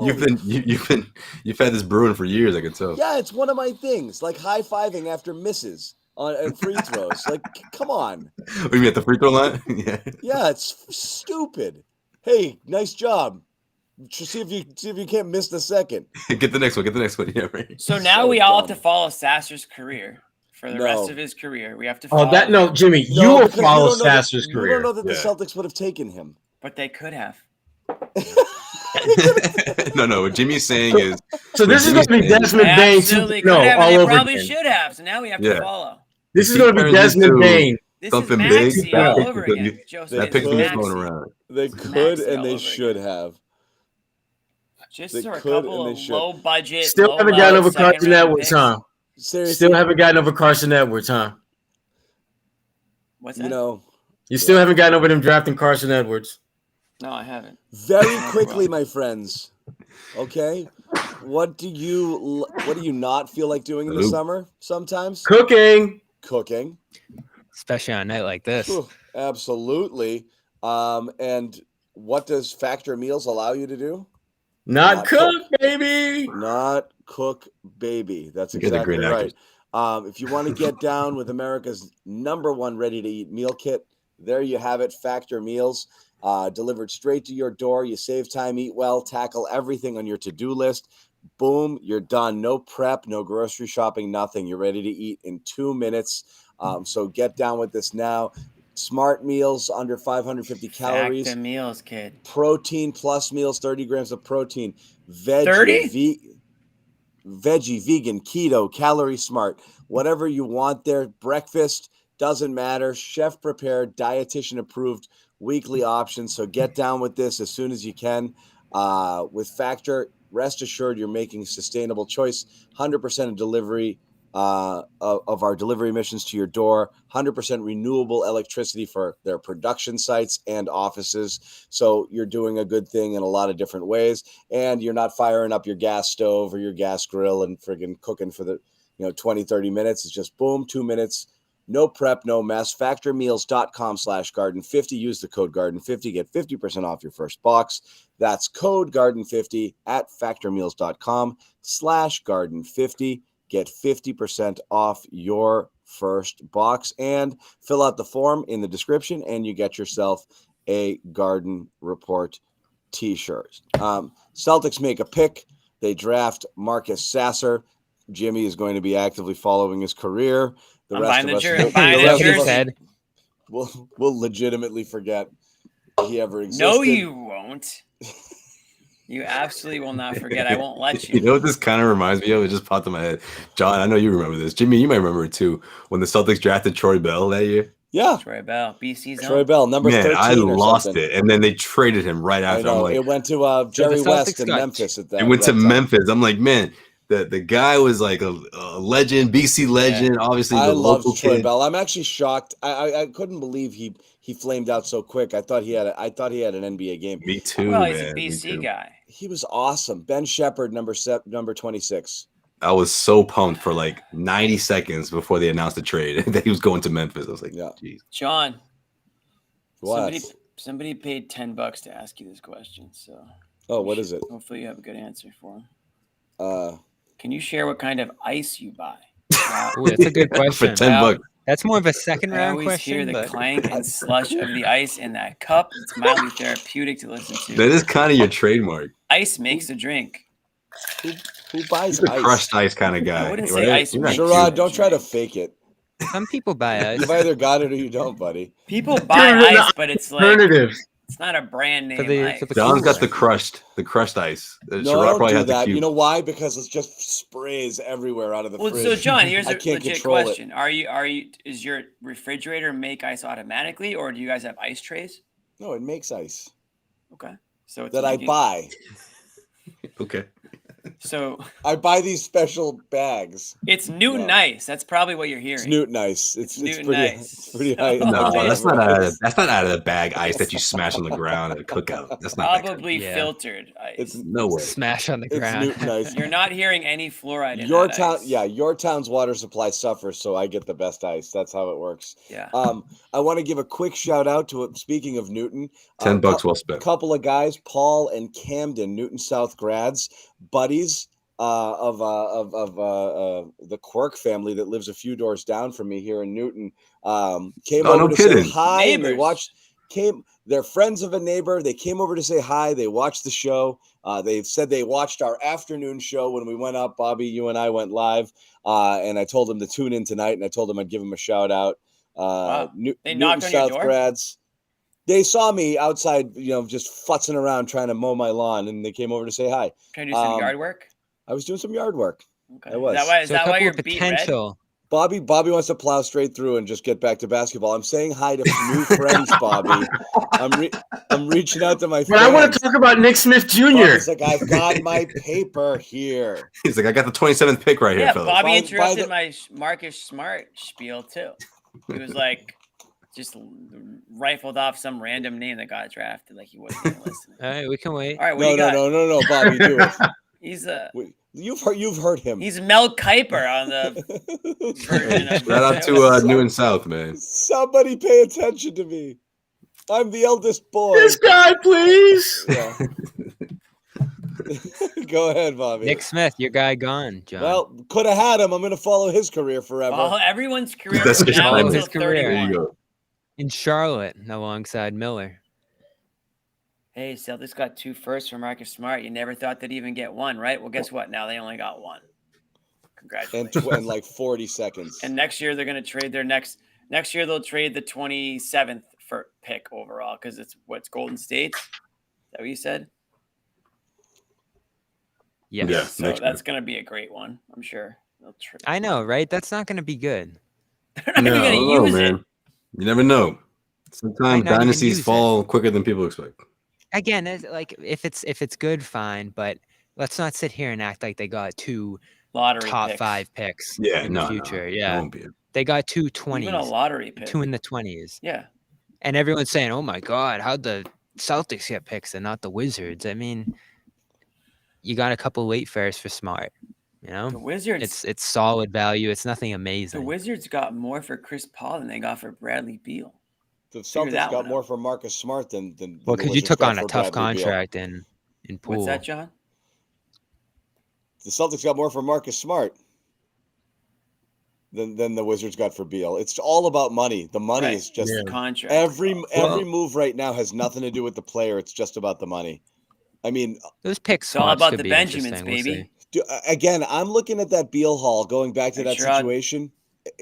S4: You've had this brewing for years, I can tell.
S1: Yeah, it's one of my things, like high-fiving after misses on free throws. Like, come on.
S4: Oh, you mean at the free throw line?
S1: Yeah, it's stupid. Hey, nice job. See if you can't miss the second.
S4: Get the next one. Yeah, right.
S2: So now we all have to follow Sasser's career. For the rest of his career, we have to follow.
S5: Jimmy, you will follow Sasser's career.
S1: You don't know that the Celtics would have taken him.
S2: But they could have.
S4: No, what Jimmy's saying is.
S5: So this is going to be Desmond Bain.
S2: They probably should have. So now we have to follow.
S5: This is going to be Desmond Bain.
S2: This something big all over again.
S4: That pick's going around.
S1: They could and they should have.
S2: Just for a couple of low budget.
S5: Still haven't gotten over Carson Edwards, huh?
S1: Seriously?
S5: Still haven't gotten over Carson Edwards, huh?
S2: What's that?
S5: You still haven't gotten over them drafting Carson Edwards.
S2: No, I haven't.
S1: Very quickly, my friends. Okay, what do you not feel like doing in the summer? Sometimes
S5: cooking,
S3: especially on a night like this.
S1: Absolutely. And what does Factor Meals allow you to do?
S5: Not cook, baby.
S1: Not cook, baby. That's exactly right. If you want to get down with America's #1 ready-to-eat meal kit, there you have it. Factor Meals, delivered straight to your door. You save time, eat well, tackle everything on your to-do list. Boom, you're done. No prep, no grocery shopping, nothing. You're ready to eat in 2 minutes. So get down with this now. Smart meals under 550 calories.
S2: Factor Meals, kid.
S1: Protein plus meals, 30 grams of protein.
S2: 30?
S1: Veggie, vegan, keto, calorie smart, whatever you want there. Breakfast, doesn't matter. Chef prepared, dietitian approved weekly options. So get down with this as soon as you can. With Factor, rest assured you're making a sustainable choice. 100% of delivery of our delivery missions to your door. 100% renewable electricity for their production sites and offices. So you're doing a good thing in a lot of different ways, and you're not firing up your gas stove or your gas grill and friggin' cooking for the 20, 30 minutes. It's just boom, 2 minutes. No prep, no mess. Factormeals.com/garden50. Use the code garden50. Get 50% off your first box. That's code garden50 at factormeals.com/garden50. Get 50% off your first box and fill out the form in the description, and you get yourself a Garden Report t-shirt. Celtics make a pick. They draft Marcus Sasser. Jimmy is going to be actively following his career. The rest of us will legitimately forget he ever existed.
S2: No, you won't. You absolutely will not forget. I won't let you.
S4: You know what this kind of reminds me of? It just popped in my head. John, I know you remember this. Jimmy, you might remember it too. When the Celtics drafted Troy Bell that year.
S1: Yeah.
S2: Troy Bell, BC's
S1: Troy Bell, number 13
S4: I lost
S1: something.
S4: it. And then they traded him right after.
S1: I know. It went to Jerry West in Memphis at that.
S4: It went to Memphis. I'm like, man, the guy was like a legend, BC legend. Yeah. Obviously,
S1: I love Troy Bell. I'm actually shocked. I couldn't believe he flamed out so quick. I thought he had an NBA game.
S4: Me too.
S2: Well, he's a BC guy.
S1: He was awesome. Ben Shepherd, number 26.
S4: I was so pumped for like 90 seconds before they announced the trade that he was going to Memphis. I was like, yeah. Geez.
S2: John,
S1: what?
S2: Somebody paid $10 to ask you this question. So,
S1: what is it?
S2: Hopefully, you have a good answer for him. Can you share what kind of ice you buy?
S3: Ooh, that's a good question.
S4: For $10.
S3: That's more of a second round
S2: question. I always hear the
S3: but...
S2: clank and slush of the ice in that cup. It's mildly therapeutic to listen to.
S4: That is kind of your trademark.
S2: Ice makes a drink.
S1: Who buys
S4: He's
S1: ice?
S4: Crushed ice kind of guy.
S2: I wouldn't say ice.
S1: Sherrod, don't try to fake it.
S3: Some people buy ice.
S1: You've either got it or you don't, buddy.
S2: People buy ice, but it's like it's not a brand name. Ice.
S4: John's got the crushed ice.
S1: No, I don't do that. You know why? Because it just sprays everywhere out of the fridge.
S2: So John, here's a legit question: Is your refrigerator make ice automatically, or do you guys have ice trays?
S1: No, it makes ice.
S2: Okay, so it's
S1: that I buy.
S4: Okay.
S2: So
S1: I buy these special bags.
S2: It's Newton Ice. That's probably what you're hearing.
S1: It's Newton Ice. It's
S2: Newton Ice.
S1: It's pretty high.
S4: No, that's not out of the bag ice that you smash on the ground at a cookout. That's not
S2: probably filtered ice.
S1: It's
S4: no way.
S3: Smash on the ground.
S1: It's Newton Ice.
S2: You're not hearing any fluoride in
S1: your
S2: that
S1: town.
S2: ice.
S1: Yeah, your town's water supply suffers, so I get the best ice. That's how it works.
S2: Yeah.
S1: I want to give a quick shout out to Speaking of Newton,
S4: $10 well spent.
S1: A couple of guys, Paul and Camden, Newton South grads, buddies. Of the Quirk family that lives a few doors down from me here in Newton, came over to say hi.
S2: Neighbors.
S1: And they're friends of a neighbor. They came over to say hi. They watched the show. They said they watched our afternoon show when we went up. Bobby, you and I went live, and I told them to tune in tonight, and I told them I'd give them a shout out.
S2: They knocked on your door?
S1: Grads. They saw me outside, just futzing around trying to mow my lawn, and they came over to say hi.
S2: Can I do some yard work?
S1: I was doing some yard work.
S2: Okay.
S1: I was.
S2: Is that why you're potential?
S1: Bobby wants to plow straight through and just get back to basketball. I'm saying hi to new friends, Bobby. I'm reaching out to my friends.
S5: But I want to talk about Nick Smith Jr.
S1: Bobby's like, I've got my paper here.
S4: He's like, I got the 27th pick right here, fellas.
S2: Bobby interrupted my Marcus Smart spiel too. He was like, just rifled off some random name that got drafted, like he wasn't even listening.
S3: All right, we can wait.
S2: All right,
S1: no, Bobby, do it.
S2: He's
S1: You've heard him.
S2: He's Mel Kiper on the version of
S4: Shout out to New and South, man.
S1: Somebody pay attention to me. I'm the eldest boy.
S5: This guy, please.
S1: Yeah. Go ahead, Bobby.
S3: Nick Smith, your guy gone, John.
S1: Well, could have had him. I'm going to follow his career forever.
S2: Well, everyone's career
S4: That's
S2: from now until
S3: his career.
S2: 31.
S4: There you go.
S3: In Charlotte, alongside Miller.
S2: Hey, Celtics got 2 firsts for Marcus Smart. You never thought they'd even get one, right? Well, guess what? Now they only got 1. Congratulations.
S1: And like 40 seconds.
S2: And next year they're going to trade their next year they'll trade the 27th for pick overall because it's Golden State. Is that what you said?
S3: Yes.
S4: Yeah.
S2: So that's going to be a great one, I'm sure.
S3: I know, right? That's not going to be good.
S2: They're not even going to use it.
S4: You never know. Sometimes dynasties fall quicker than people expect.
S3: Again, like if it's good, fine, but let's not sit here and act like they got 2
S2: lottery
S3: top
S2: picks.
S3: 5 picks
S4: in
S3: the future. Yeah.
S4: It won't be.
S3: They got 2 20s.
S2: Even a lottery pick.
S3: 2 in the 20s.
S2: Yeah.
S3: And everyone's saying, "Oh my God, how'd the Celtics get picks and not the Wizards?" I mean, you got a couple late fares for Smart. You know,
S2: The Wizards.
S3: it's solid value. It's nothing amazing.
S2: The Wizards got more for Chris Paul than they got for Bradley Beal.
S1: The Celtics got more for Marcus Smart than
S3: well, because you took on a tough contract in Poole.
S2: What's that, John?
S1: The Celtics got more for Marcus Smart than the Wizards got for Beal. It's all about money. The money is just
S2: contract.
S1: Every move right now has nothing to do with the player. It's just about the money. I mean,
S3: those picks.
S2: It's all about the Benjamins, baby.
S1: Again, I'm looking at that Beal haul. Going back to that situation,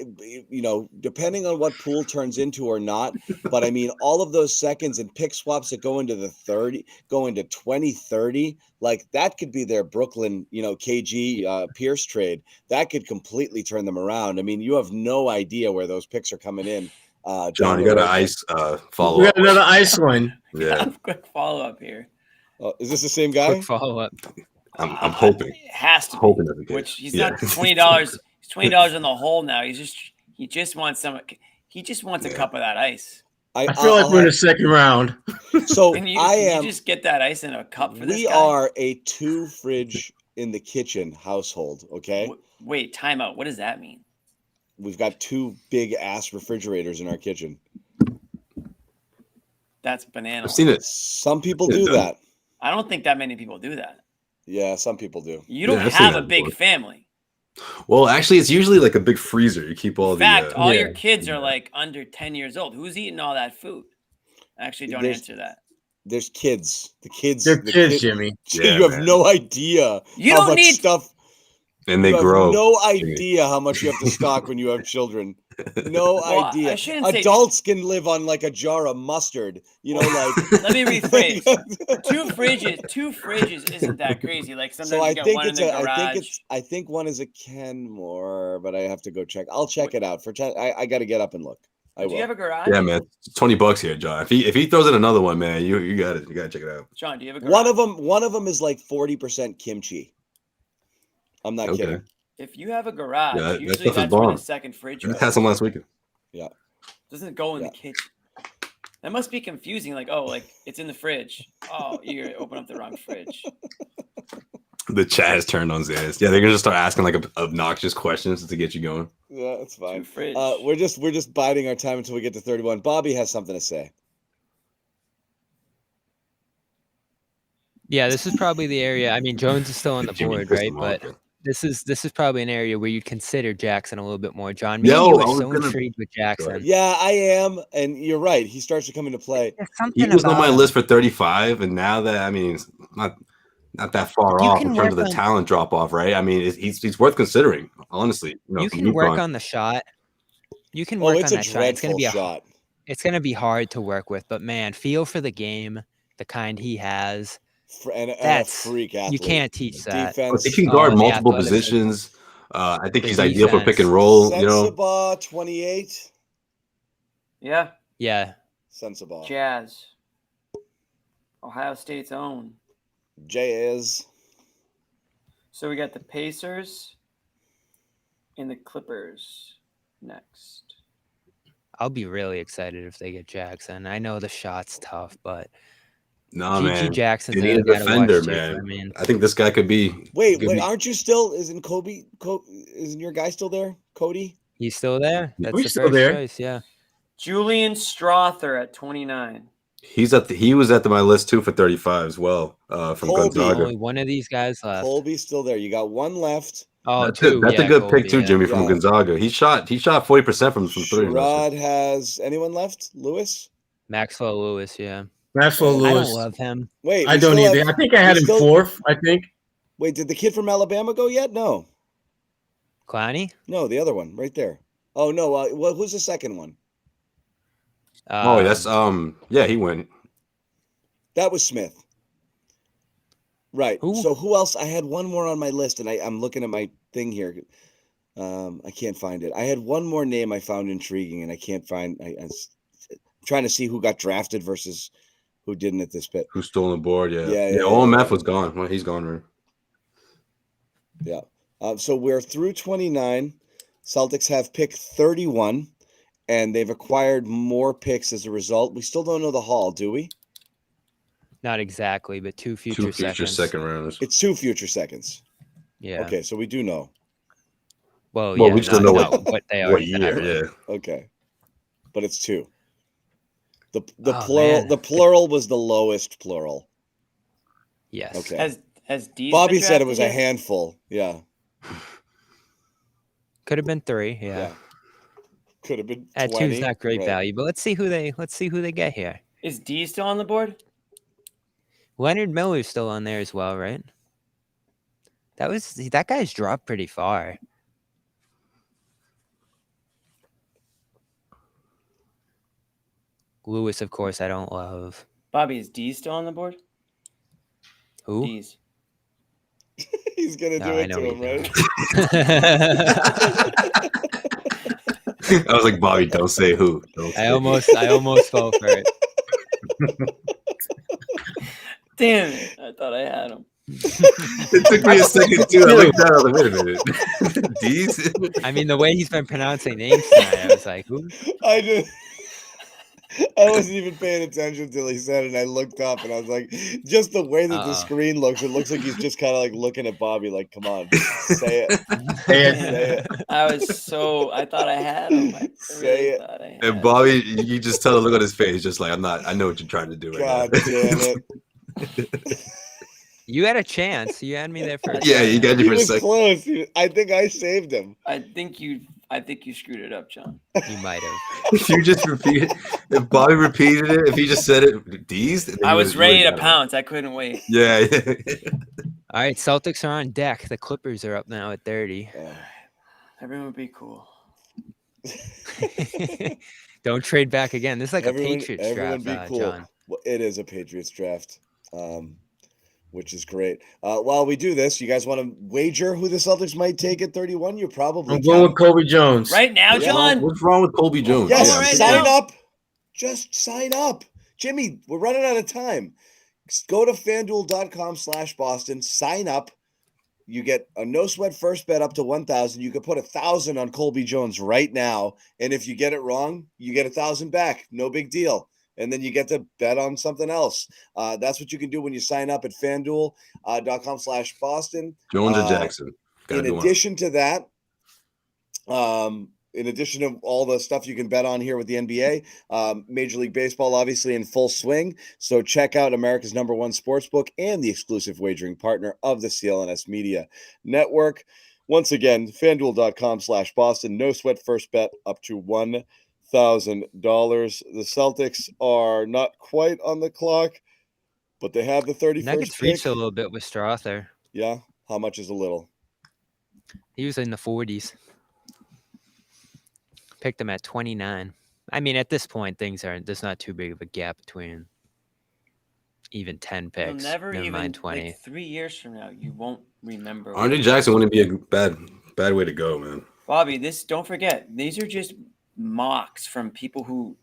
S1: you know, depending on what Poole turns into or not. But I mean, all of those seconds and pick swaps that go into the 30, go into 2030, like that could be their Brooklyn, you know, KG Pierce trade. That could completely turn them around. I mean, you have no idea where those picks are coming in.
S4: John, you got an ice follow up.
S5: We got another ice one.
S4: Yeah.
S2: Quick follow up here.
S1: Is this the same guy?
S3: Quick follow up.
S4: I'm hoping.
S2: It has to
S4: hoping
S2: be.
S4: that it
S2: Which he's
S4: yeah.
S2: not $20. He's $20 in the hole now. He just wants some. He just wants a cup of that ice.
S5: I feel like we're in the second round.
S1: So
S2: Can you just get that ice in a cup for this guy?
S1: We are a 2 fridge in the kitchen household. Okay.
S2: Wait, time out. What does that mean?
S1: We've got 2 big ass refrigerators in our kitchen.
S2: That's banana.
S4: I've seen it.
S1: Some people do that.
S2: I don't think that many people do that.
S1: Yeah, some people do.
S2: You don't have a big family.
S4: Well, actually, it's usually like a big freezer. You keep all
S2: In fact, all your kids are like under 10 years old. Who's eating all that food? Actually, don't answer that.
S1: There's kids.
S5: They're kids, Jimmy.
S1: Yeah, you have no idea
S2: you
S1: how
S2: don't
S1: much
S2: need
S1: stuff.
S4: And they grow.
S1: No idea how much you have to stock when you have children. No idea. Adults can live on like a jar of mustard. You know, like.
S2: Let me rephrase. 2 fridges isn't that crazy. Like sometimes you get one in the garage.
S1: I think one is a Kenmore, but I have to go check. I'll check it out. I got to get up and look.
S2: Do you have a garage?
S4: Yeah, man. It's $20 here, John. If he throws in another one, man, you got it. You got to check it out.
S2: John, do you have a garage?
S1: One of them is like 40% kimchi. I'm not kidding.
S2: If you have a garage, usually
S4: that's
S2: where the second fridge
S4: I had some last weekend.
S1: Yeah.
S2: Doesn't go in the kitchen. That must be confusing. Like, it's in the fridge. Oh, you open up the wrong fridge.
S4: The chat has turned on Zaz. Yeah, they're gonna just start asking like obnoxious questions to get you going.
S1: Yeah, that's fine. We're just biding our time until we get to 31. Bobby has something to say.
S3: Yeah, this is probably the area. I mean, Jones is still on the board, right? But this is probably an area where you'd consider Jackson a little bit more. John, you were so intrigued with Jackson.
S1: Yeah, I am, and you're right. He starts to come into play.
S4: He was on my list for 35, and now that it's not that far off in terms of the talent drop off, right? I mean, he's worth considering, honestly.
S3: You can work on the shot. You can work on that shot. It's going to be a shot. It's going to be hard to work with, but man, feel for the game, the kind he has.
S1: And a freak athlete.
S3: You can't teach that.
S4: Defense. He can guard multiple positions. I think he's ideal for pick and roll.
S1: Sensabaugh, 28.
S2: Yeah.
S3: Yeah.
S1: Sensabaugh.
S2: Jazz. Ohio State's own.
S1: Jazz.
S2: So we got the Pacers and the Clippers next.
S3: I'll be really excited if they get Jackson. I know the shot's tough, but
S4: man.
S3: Jackson's
S4: you need a defender, man. I think this guy could be.
S1: Wait, aren't you still? Isn't Kobe? Isn't your guy still there? Cody?
S3: He's still there. That's
S5: the
S3: first choice. Yeah.
S2: Julian Strother at 29.
S4: He was at my list too for 35 as well. From Gonzaga.
S3: Only one of these guys left.
S1: Colby's still there. You got one left.
S3: Oh,
S4: that's a good Colby, pick too, Jimmy, from Gonzaga. He shot 40% from three.
S1: Sherrod has anyone left? Lewis?
S3: Maxwell Lewis, yeah.
S5: Maxwell Lewis.
S3: I don't love him.
S1: Wait,
S5: I don't either. I think I had him fourth. I think.
S1: Wait, did the kid from Alabama go yet? No.
S3: Clowney?
S1: No, the other one right there. Oh no. Who's the second one?
S4: That's he went.
S1: That was Smith. Right. Ooh. So who else? I had one more on my list, and I'm looking at my thing here. I can't find it. I had one more name I found intriguing, and I can't find. I'm trying to see who got drafted versus who didn't at this pit.
S4: Who's still on the board? Yeah. OMF was gone. Well, he's gone, right?
S1: Yeah. So we're through 29. Celtics have pick 31, and they've acquired more picks as a result. We still don't know the haul, do we?
S3: Not exactly, but two future
S4: second rounders.
S1: It's 2 future seconds.
S3: Yeah.
S1: Okay, so we do know.
S3: Well, yeah,
S4: we just don't know
S3: what they are.
S4: What year? Yeah.
S1: Okay, but it's 2. The
S3: Oh,
S1: plural
S3: man.
S1: the plural was the lowest plural.
S3: Yes.
S1: Okay.
S2: Has D's
S1: Bobby
S2: been
S1: said it was a
S2: drafted yet?
S1: handful. Yeah.
S3: Could have been 3. Yeah.
S1: Could have been 20.
S3: At 2 is not great
S1: Right.
S3: value, but let's see who they get here.
S2: Is D still on the board?
S3: Leonard Miller's still on there as well, right? That guy's dropped pretty far. Lewis, of course, I don't love.
S2: Bobby, is D still on the board?
S3: Who?
S2: D's.
S1: He's gonna do
S3: No, I
S1: it
S3: know
S1: to
S3: what
S1: him,
S3: you're
S1: right?
S4: I was like, Bobby, don't say who. Don't say
S3: I almost fell for it.
S2: Damn it. I thought I had him.
S4: It took me a second too. I looked down. I was like, wait a minute. D's?
S3: I mean, the way he's been pronouncing names tonight, I was like, who?
S1: I wasn't even paying attention until he said it, and I looked up, and I was like, just the way that the screen looks, it looks like he's just kind of like looking at Bobby, like, come on, say it. Say it.
S2: I thought I had him.
S1: Say it.
S4: And Bobby, you just tell the look on his face, just like, I know what you're trying to do right
S1: God
S4: now.
S1: damn it.
S3: You had a chance. You had me there for a
S4: Yeah,
S3: second.
S4: you got
S1: He
S4: you for a
S1: was
S4: second.
S1: close. I think I saved him.
S2: I think you screwed it up, John.
S3: You might have.
S4: If you just repeat it, if Bobby repeated it, if he just said it, D's? then
S2: I
S4: he
S2: was ready
S4: really
S2: to
S4: got it.
S2: pounce. I couldn't wait.
S4: Yeah.
S3: All right, Celtics are on deck. The Clippers are up now at 30.
S2: Everyone would be cool.
S3: Don't trade back again. This is like
S1: Everyone-
S3: a Patriots
S1: everyone
S3: draft,
S1: be cool.
S3: John.
S1: Well, it is a Patriots draft, which is great. While we do this, you guys want to wager who the Celtics might take at 31? You probably
S5: I'm going with Colby Jones.
S2: Right now,
S1: Yeah.
S2: John?
S4: What's wrong with Colby Jones?
S1: Yes,
S2: Yeah, right
S1: sign
S2: now.
S1: up. Just sign up. Jimmy, we're running out of time. Go to FanDuel.com/Boston. Sign up. You get a no sweat first bet up to 1,000. You can put 1,000 on Colby Jones right now. And if you get it wrong, you get 1,000 back. No big deal. And then you get to bet on something else. That's what you can do when you sign up at FanDuel.com/Boston.
S4: Jones or Jackson?
S1: In addition to that, in addition to all the stuff you can bet on here with the NBA, Major League Baseball obviously in full swing. So check out America's #1 sportsbook and the exclusive wagering partner of the CLNS Media Network. Once again, FanDuel.com/Boston. No sweat first bet up to $1,000. The Celtics are not quite on the clock, but they have the 31st
S3: Nuggets
S1: pick.
S3: reached a little bit with Strother.
S1: Yeah, how much is a little?
S3: He was in the 40s. Picked him at 29. I mean, at this point, there's not too big of a gap between even 10
S2: You'll
S3: picks.
S2: never even
S3: mind 20.
S2: like 3 years from now, you won't remember.
S4: Andre Jackson wouldn't be a bad way to go, man.
S2: Bobby, don't forget, these are just mocks from people who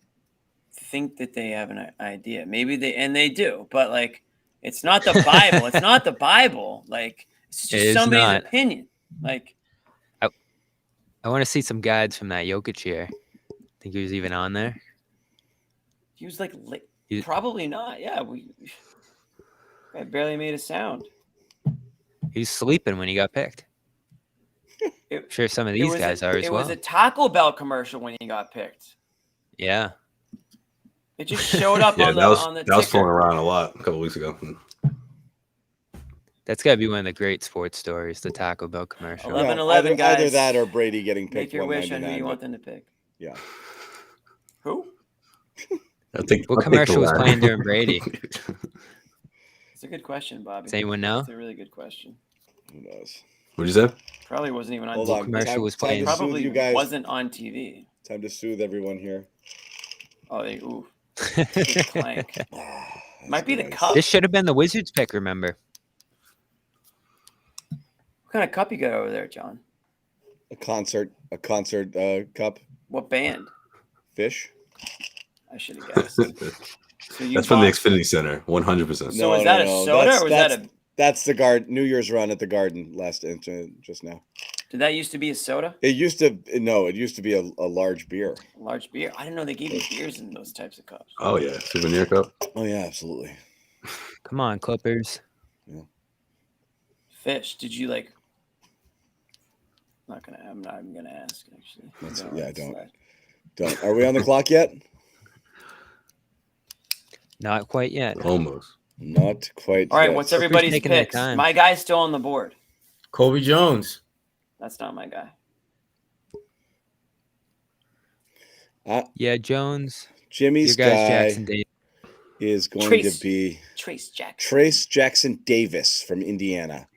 S2: think that they have an idea. Maybe they do, but like, it's not the Bible. It's not the Bible. Like, it's just somebody's opinion. Like,
S3: I want to see some guides from that Jokic year. Think he was even on there?
S2: he was like, probably not. Yeah, I barely made a sound.
S3: He was sleeping when he got picked. I'm sure some of these guys are as well.
S2: It was a Taco Bell commercial when he got picked.
S3: Yeah.
S2: It just showed up on the
S4: that was
S2: ticker.
S4: flown around a lot a couple weeks ago.
S3: That's got to be one of the great sports stories, the Taco Bell commercial.
S2: 11-11, guys.
S1: Either that or Brady getting picked.
S2: Make your wish on who you want them to pick.
S1: Yeah.
S2: Who?
S3: What commercial was playing during Brady?
S2: It's a good question, Bobby.
S3: Does anyone know?
S2: It's a really good question.
S1: Who knows?
S4: What'd you say?
S2: Probably wasn't even on
S1: Hold
S2: TV.
S1: on.
S3: Commercial was playing.
S2: Probably
S1: you guys.
S2: wasn't on TV.
S1: Time to soothe everyone here.
S2: Oh, good clank. Might be the cup.
S3: This should have been the Wizards pick, remember?
S2: What kind of cup you got over there, John?
S1: A concert cup.
S2: What band?
S1: Fish.
S2: I should have guessed. So
S4: That's from the Xfinity Center, 100%.
S2: So is that a soda or was that a
S1: That's the New Year's run at the Garden just now.
S2: Did that used to be a soda?
S1: It used to be a large beer.
S2: A large beer. I didn't know they gave you beers in those types of cups.
S4: Oh yeah, souvenir cup.
S1: Oh yeah, absolutely.
S3: Come on, Clippers.
S1: Yeah.
S2: Fish, did you like? I'm not even gonna ask actually.
S1: Don't. Are we on the clock yet?
S3: Not quite yet.
S4: Almost.
S1: Not quite.
S2: All right,
S1: yet.
S2: what's everybody's picks? My guy's still on the board.
S5: Colby Jones.
S2: That's not my guy.
S3: Yeah, Jones.
S1: Jimmy's
S3: your guy's
S1: guy
S3: Jackson Davis.
S1: Is going to be Trace Jackson Davis from Indiana.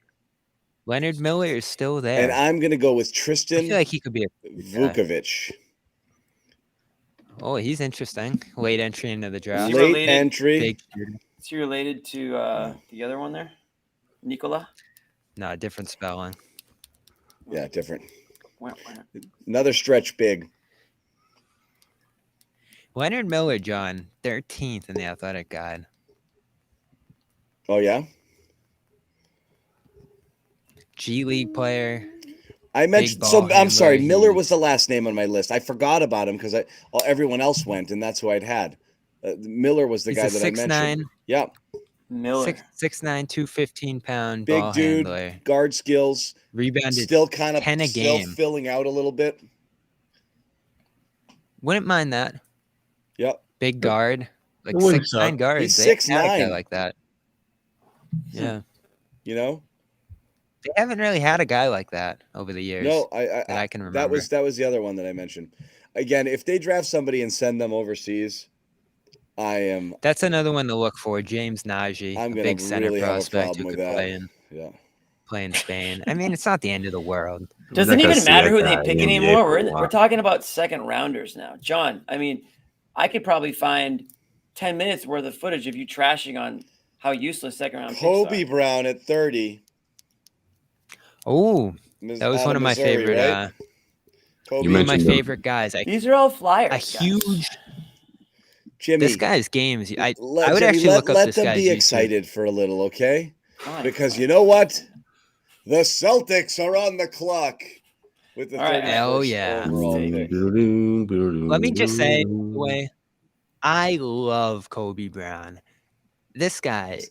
S3: Leonard Miller is still there.
S1: And I'm going to go with Tristan
S3: I feel like he could be a
S1: Vukovic.
S3: Oh, he's interesting. Late entry into the draft.
S1: Late entry.
S2: Is he related to the other one there? Nikola?
S3: No, different spelling.
S1: Yeah, different. Another stretch big.
S3: Leonard Miller, John, 13th in the athletic guide.
S1: Oh, yeah?
S3: G League player.
S1: I mentioned, I'm sorry, Miller was the last name on my list. I forgot about him because everyone else went, and that's who I'd had. Miller was the guy that I mentioned.
S3: 6'9".
S1: Yeah.
S2: Miller.
S3: 6'9", 215-pound
S1: big
S3: ball
S1: dude,
S3: handler.
S1: Guard skills.
S3: Rebounded
S1: still kind of
S3: 10 a
S1: still
S3: game.
S1: filling out a little bit.
S3: Wouldn't mind that.
S1: Yep.
S3: Big guard. Like 6'9" guards.
S1: He's
S3: 6'9". Like that. Yeah.
S1: You know?
S3: They haven't really had a guy like that over the years.
S1: No,
S3: I can remember.
S1: That was the other one that I mentioned. Again, if they draft somebody and send them overseas,
S3: That's another one to look for. James Nagy,
S1: I'm
S3: a big center
S1: really
S3: prospect who
S1: with
S3: could
S1: that.
S3: play in Spain. I mean, it's not the end of the world.
S2: Doesn't even matter who they pick anymore. We're talking about second rounders now, John. I mean, I could probably find 10 minutes worth of footage of you trashing on how useless second round picks are.
S1: Colby Brown at 30.
S3: Oh, that was one of my favorite.
S1: Right?
S3: One of my favorite guys.
S2: These are all flyers.
S3: A huge.
S1: Jimmy,
S3: this guy's games. I would actually look up this guy's
S1: Let them be excited for a little, okay? Because you know what? The Celtics are on the clock with the 31st overall pick.
S3: Let me just say, I love Colby Brown. This guy,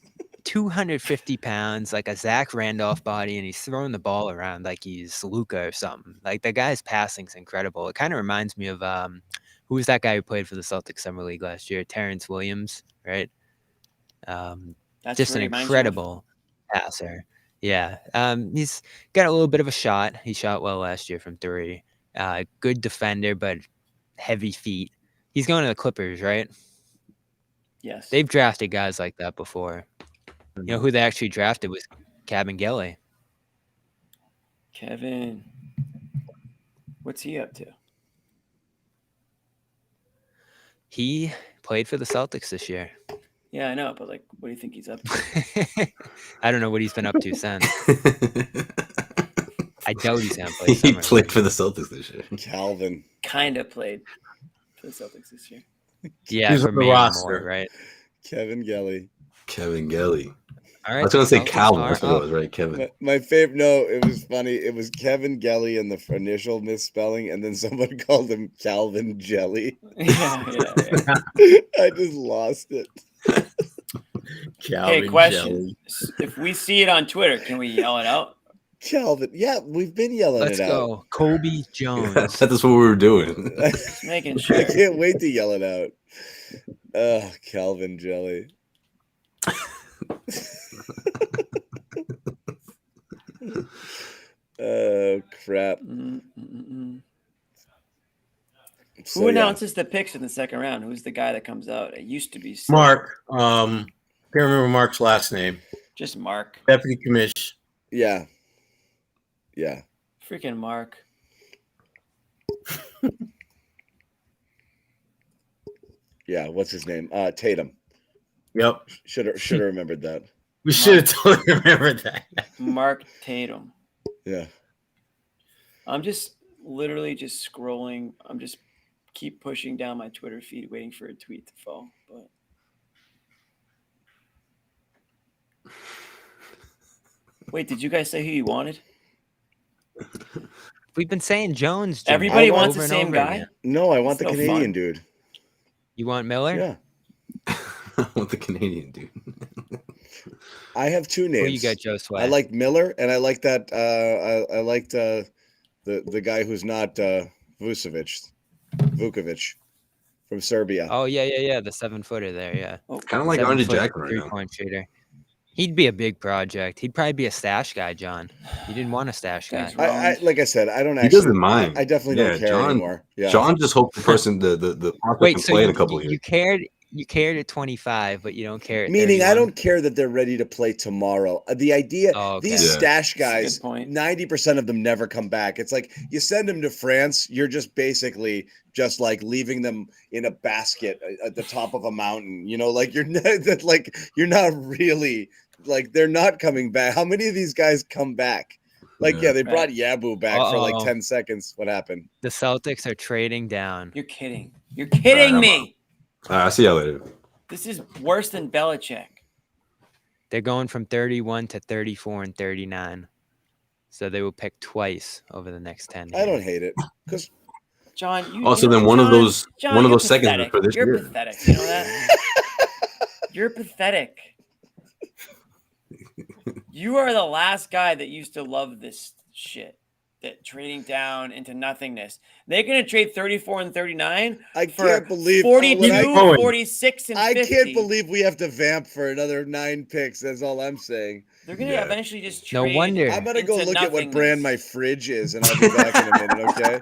S3: 250 pounds, like a Zach Randolph body, and he's throwing the ball around like he's Luka or something. Like the guy's passing's incredible. It kind of reminds me of who was that guy who played for the Celtics Summer League last year? Terrence Williams, right? Just an incredible passer. Yeah. He's got a little bit of a shot. He shot well last year from 3. Good defender, but heavy feet. He's going to the Clippers, right?
S2: Yes.
S3: They've drafted guys like that before. You know who they actually drafted was Kabengele.
S2: Kevin. What's he up to?
S3: He played for the Celtics this year.
S2: Yeah, I know, but like, what do you think he's up to?
S3: I don't know what he's been up to since. I doubt he's gonna play.
S4: He played for the Celtics this year.
S1: Calvin
S2: kind of played for the Celtics this year.
S3: Yeah, for me more, right?
S1: Kevin Gelly.
S3: All right,
S4: I was going to say Calvin. That's what it was, right? Kevin.
S1: My favorite. No, it was funny. It was Kevin Gelly in the initial misspelling, and then someone called him Calvin Jelly.
S2: Yeah.
S1: I just lost it.
S2: Hey, question. If we see it on Twitter, can we yell it out?
S1: Calvin. Yeah, we've been yelling
S3: Let's
S1: it out.
S3: Let's go. Colby Jones.
S4: That's what we were doing.
S2: Just making sure.
S1: I can't wait to yell it out. Oh, Calvin Jelly. Oh, crap.
S2: Who announces the picks in the second round? Who's the guy that comes out? It used to be
S5: Mark. Can't remember Mark's last name.
S2: Just Mark.
S5: Deputy Commish.
S1: Yeah.
S2: Freaking Mark.
S1: Yeah, what's his name? Tatum.
S5: Yep.
S1: Should have remembered that.
S5: We should have totally remembered that.
S2: Mark Tatum.
S1: Yeah.
S2: I'm just literally just scrolling. I'm just keep pushing down my Twitter feed, waiting for a tweet to fall. But Wait, did you guys say who you wanted?
S3: We've been saying Jones. Jimmy,
S2: Everybody wants the same guy?
S3: Again.
S1: No, I want
S2: It's
S1: the
S2: no
S1: Canadian
S2: fun.
S1: dude.
S3: You want Miller?
S1: Yeah.
S4: I want the Canadian dude.
S1: I have two names.
S3: Who you got, Joe Sweat?
S1: I like Miller, and I like that. I liked the guy who's not Vukovic from Serbia.
S3: Oh yeah. The 7-footer there, yeah.
S4: Kind of like Andre Jackson right now.
S3: 3-point shooter. He'd be a big project. He'd probably be a stash guy, John. You didn't want a stash guy.
S1: I like I said, I don't actually.
S4: He doesn't mind.
S1: I definitely don't care anymore. Yeah.
S4: John just hoped the person the
S3: Wait,
S4: can
S3: so
S4: play in a couple of years.
S3: You cared at 25, but you don't care at
S1: Meaning,
S3: 31?
S1: I don't care that they're ready to play tomorrow. The idea, these stash guys, 90% of them never come back. It's like you send them to France, you're just basically just like leaving them in a basket at the top of a mountain. You know, like you're not really like they're not coming back. How many of these guys come back? Like, they brought Yabu back for like 10 seconds. What happened?
S3: The Celtics are trading down.
S2: You're kidding. You're kidding me.
S4: I'll see y'all later.
S2: This is worse than Belichick.
S3: They're going from 31 to 34 and 39. So they will pick twice over the next 10 years.
S1: I don't hate it. Because
S2: John,
S4: then one of those seconds for this year.
S2: You're pathetic. You know that? You're pathetic. You are the last guy that used to love this shit. That trading down into nothingness. They're going to trade 34 and 39.
S1: I can't believe
S2: 42, 46, and 50.
S1: I can't believe we have to vamp for another 9 picks. That's all I'm saying.
S2: They're going to eventually just trade.
S3: No wonder.
S1: I'm going to go look at what brand my fridge is, and I'll be back in a minute, okay?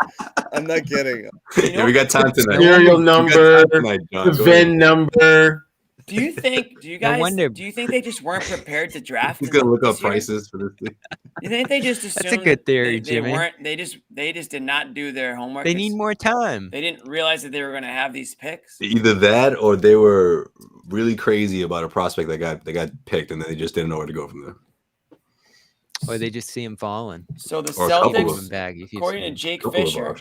S1: I'm not kidding.
S4: Yeah, we got time tonight.
S5: Serial number, the VIN number.
S2: Do you think they just weren't prepared to draft?
S4: He's gonna look up prices for this thing.
S2: You think they just assumed
S3: That's a good theory, Jimmy.
S2: They just did not do their homework.
S3: They need more time.
S2: They didn't realize that they were going to have these picks.
S4: Either that, or they were really crazy about a prospect that got picked, and then they just didn't know where to go from there.
S3: Or they just see him falling.
S2: So the
S4: Or
S2: Celtics, according to Jake Fisher,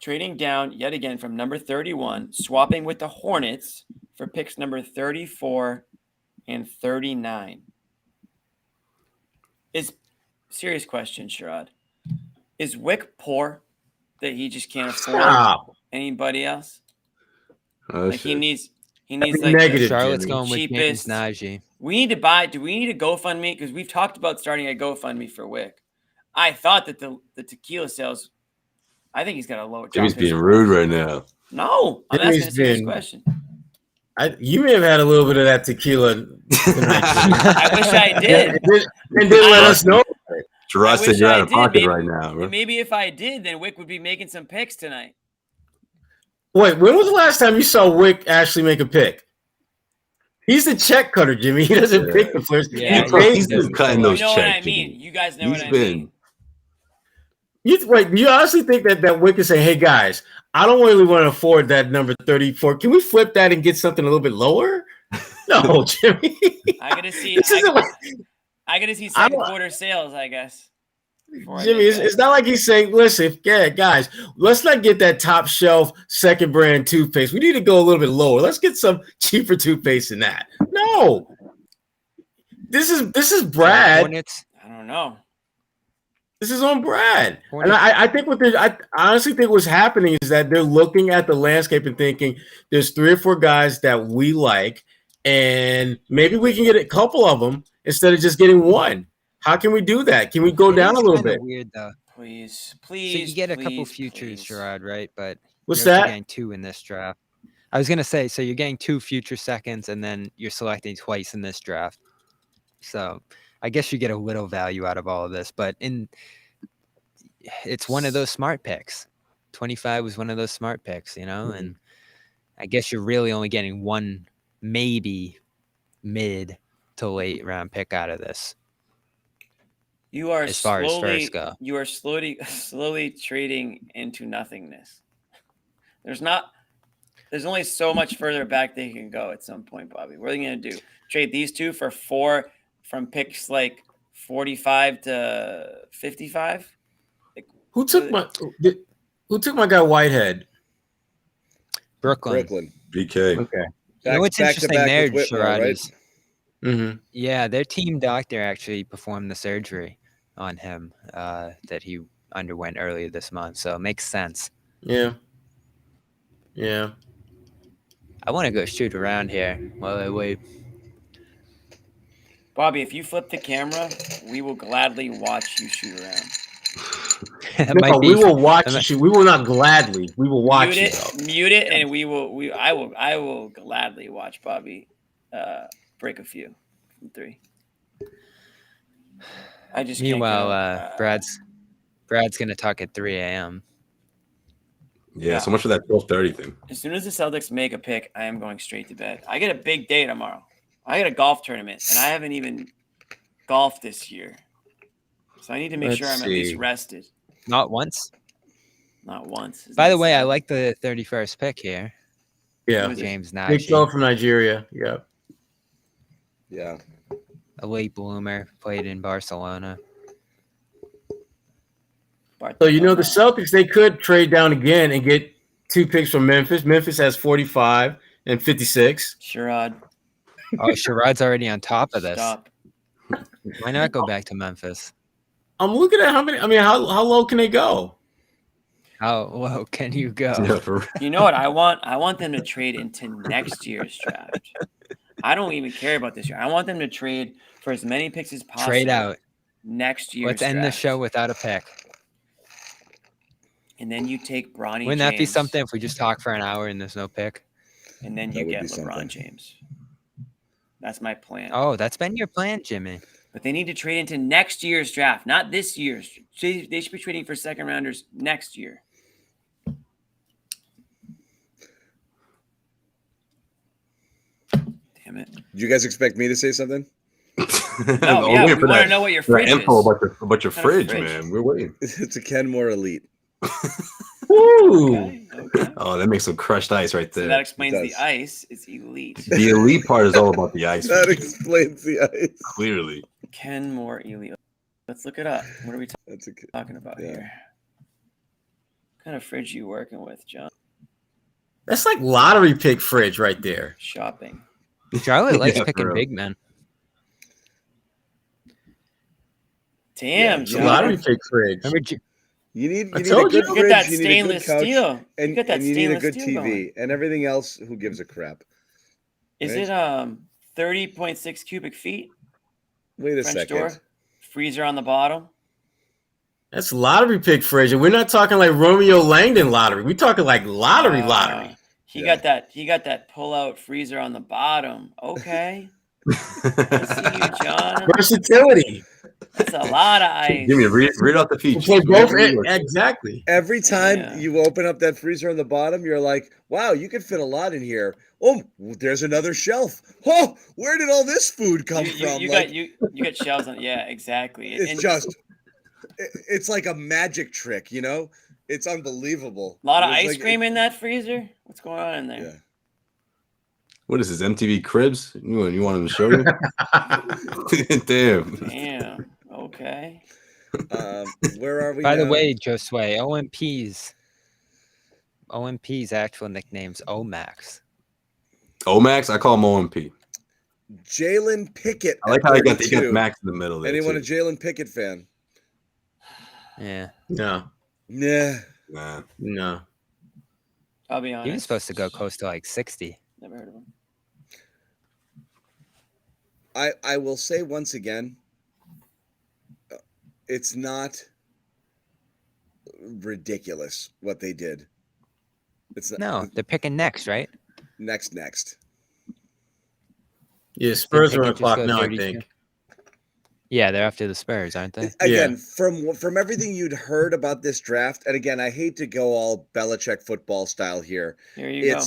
S2: trading down yet again from number 31, swapping with the Hornets for picks number 34 and 39. Serious question, Sherrod. Is Wick poor that he just can't afford anybody else? Like he needs like
S5: negative.
S3: Charlotte's going with
S2: cheapest.
S3: Najee.
S2: Do we need a GoFundMe? Because we've talked about starting a GoFundMe for Wick. I thought that the tequila sales. I think he's got a low.
S4: Jimmy's being rude right now.
S2: No, I'm asking a serious question.
S5: You may have had a little bit of that tequila tonight.
S2: I wish I did.
S5: And didn't let us know.
S4: Gerard said you're out of pocket right now. Bro.
S2: Maybe if I did, then Wick would be making some picks tonight.
S5: Wait, when was the last time you saw Wick actually make a pick? He's the check cutter, Jimmy. He doesn't pick the players.
S3: Yeah,
S4: he's just cutting those checks.
S2: You know what I mean? You guys know what I mean.
S5: You honestly think that Wick is saying, hey, guys, I don't really want to afford that number 34. Can we flip that and get something a little bit lower? No, Jimmy.
S2: I gotta see second quarter sales, I guess.
S5: Jimmy, it's not like he's saying, listen, guys, let's not get that top shelf second brand toothpaste. We need to go a little bit lower. Let's get some cheaper toothpaste than that. No. This is Brad.
S2: I don't know.
S5: This is on Brad. And I honestly think what's happening is that they're looking at the landscape and thinking there's 3 or 4 guys that we like, and maybe we can get a couple of them instead of just getting one. How can we do that? Can we go down a little bit?
S3: Weird though.
S2: Please.
S3: So you get a couple futures, Gerard, right? But
S5: what's
S3: you're
S5: that?
S3: Getting 2 in this draft. I was gonna say, so you're getting 2 future seconds, and then you're selecting twice in this draft. So I guess you get a little value out of all of this, but it's one of those smart picks. 25 was one of those smart picks, and I guess you're really only getting one, maybe mid to late round pick out of this.
S2: You are
S3: as far as first go.
S2: You are slowly trading into nothingness. There's only so much further back they can go at some point, Bobby. What are they going to do? Trade these 2 for 4 from picks like 45 to 55?
S5: Who took my guy Whitehead?
S3: Brooklyn.
S4: BK.
S5: Okay.
S3: What's interesting there, Sherrod, is
S5: Mm-hmm.
S3: Yeah, their team doctor actually performed the surgery on him that he underwent earlier this month. So it makes sense.
S5: Yeah. Yeah.
S3: I want to go shoot around here while I wait.
S2: Bobby, if you flip the camera, we will gladly watch you shoot around.
S5: We will watch you shoot. We will not gladly. We will watch
S2: Mute it, and I will gladly watch Bobby break a few from 3. I just
S3: meanwhile, Brad's gonna talk at 3 a.m.
S4: Yeah, so much for that 12:30 thing.
S2: As soon as the Celtics make a pick, I am going straight to bed. I get a big day tomorrow. I got a golf tournament, and I haven't even golfed this year. So I need to make sure I'm at least rested.
S3: Not once?
S2: Not once.
S3: By the way, I like the 31st pick here.
S5: Yeah.
S3: James Nash.
S5: Big goal from Nigeria. Yeah.
S1: Yeah.
S3: A late bloomer, played in Barcelona.
S5: So, the Celtics, they could trade down again and get 2 picks from Memphis. Memphis has 45 and 56.
S2: Sherrod.
S3: Oh, Sherrod's already on top of this.
S2: Stop.
S3: Why not go back to Memphis?
S5: I'm looking at how low can they go?
S3: How low can you go?
S2: You know what I want? I want them to trade into next year's draft. I don't even care about this year. I want them to trade for as many picks as possible.
S3: Trade out.
S2: Next year's
S3: Let's end the show without a pick.
S2: And then you take Bronny
S3: Wouldn't
S2: James.
S3: that be something if we just talk for an hour and there's no pick?
S2: And then you get LeBron James. That's my plan.
S3: Oh, that's been your plan, Jimmy.
S2: But they need to trade into next year's draft, not this year's. They should be trading for second rounders next year. Damn it.
S1: Did you guys expect me to say something?
S2: No, yeah, we want to know what your fridge is.
S4: Info about your fridge, man. We're waiting.
S1: It's a Kenmore Elite.
S5: Ooh.
S2: Okay.
S4: Oh, that makes some crushed ice right there.
S2: So that explains the ice. It's elite.
S4: The elite part is all about the ice.
S1: That explains the ice.
S4: Clearly.
S2: Kenmore Elite. Let's look it up. What are we talking about here? What kind of fridge are you working with, John?
S5: That's like lottery pick fridge right there.
S2: Shopping.
S3: Charlotte likes picking big men.
S2: Damn, John.
S5: Lottery pick fridge.
S1: You need a good
S2: fridge,
S1: you
S2: get that
S1: need
S2: stainless
S1: a good couch,
S2: steel.
S1: and you need a good TV.
S2: Going.
S1: And everything else, who gives a crap?
S2: Is it 30.6 cubic feet?
S1: Wait a
S2: French
S1: second.
S2: door? Freezer on the bottom?
S5: That's lottery pick fridge. And we're not talking like Romeo Langdon lottery. We're talking like lottery.
S2: He got that pull-out freezer on the bottom. Okay. I see you, John.
S5: Versatility.
S2: That's a lot of ice.
S4: Give me read off the features.
S5: Exactly.
S1: Every time you open up that freezer on the bottom, you're like, wow, you could fit a lot in here. Oh, there's another shelf. Oh, where did all this food come from?
S2: You got shelves on. Yeah, exactly.
S1: It's like a magic trick, you know? It's unbelievable.
S2: A lot of ice cream in that freezer? What's going on in there?
S1: Yeah.
S4: What is this, MTV Cribs? You want him to show you?
S2: Damn. Okay.
S1: Where are we?
S3: By the way, Josue, OMP's actual nickname's Omax.
S4: Omax? I call him OMP.
S1: Jalen Pickett.
S4: I like how he got Max in the middle there.
S1: Anyone a Jalen Pickett fan?
S3: Yeah.
S5: No.
S1: Yeah.
S5: No.
S2: I'll be honest.
S3: He was supposed to go close to like 60.
S2: Never heard of him.
S1: I will say once again, it's not ridiculous what they did. It's not,
S3: no, they're picking next, right?
S1: Next.
S5: Yeah, Spurs are on the clock now, I think.
S3: Yeah, they're after the Spurs, aren't they?
S1: Again, from everything you'd heard about this draft, and again, I hate to go all Belichick football style here.
S2: Here you go.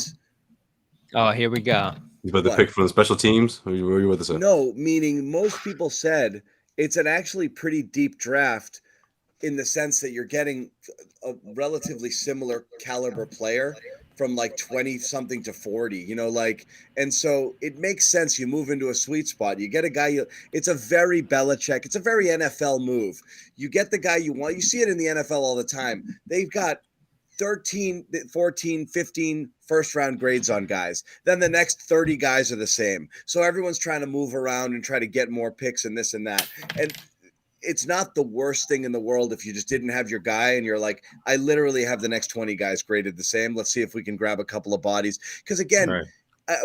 S3: Oh, here we go.
S4: You about to pick from the special teams? Or were you with us?
S1: No, meaning most people said it's an actually pretty deep draft in the sense that you're getting a relatively similar caliber player from like 20 something to 40, you know, like, and so it makes sense. You move into a sweet spot. You get a guy, it's a very Belichick. It's a very NFL move. You get the guy you want. You see it in the NFL all the time. They've got 13, 14, 15 first-round grades on guys. Then the next 30 guys are the same. So everyone's trying to move around and try to get more picks and this and that. And it's not the worst thing in the world if you just didn't have your guy and you're like, I literally have the next 20 guys graded the same. Let's see if we can grab a couple of bodies. Because again,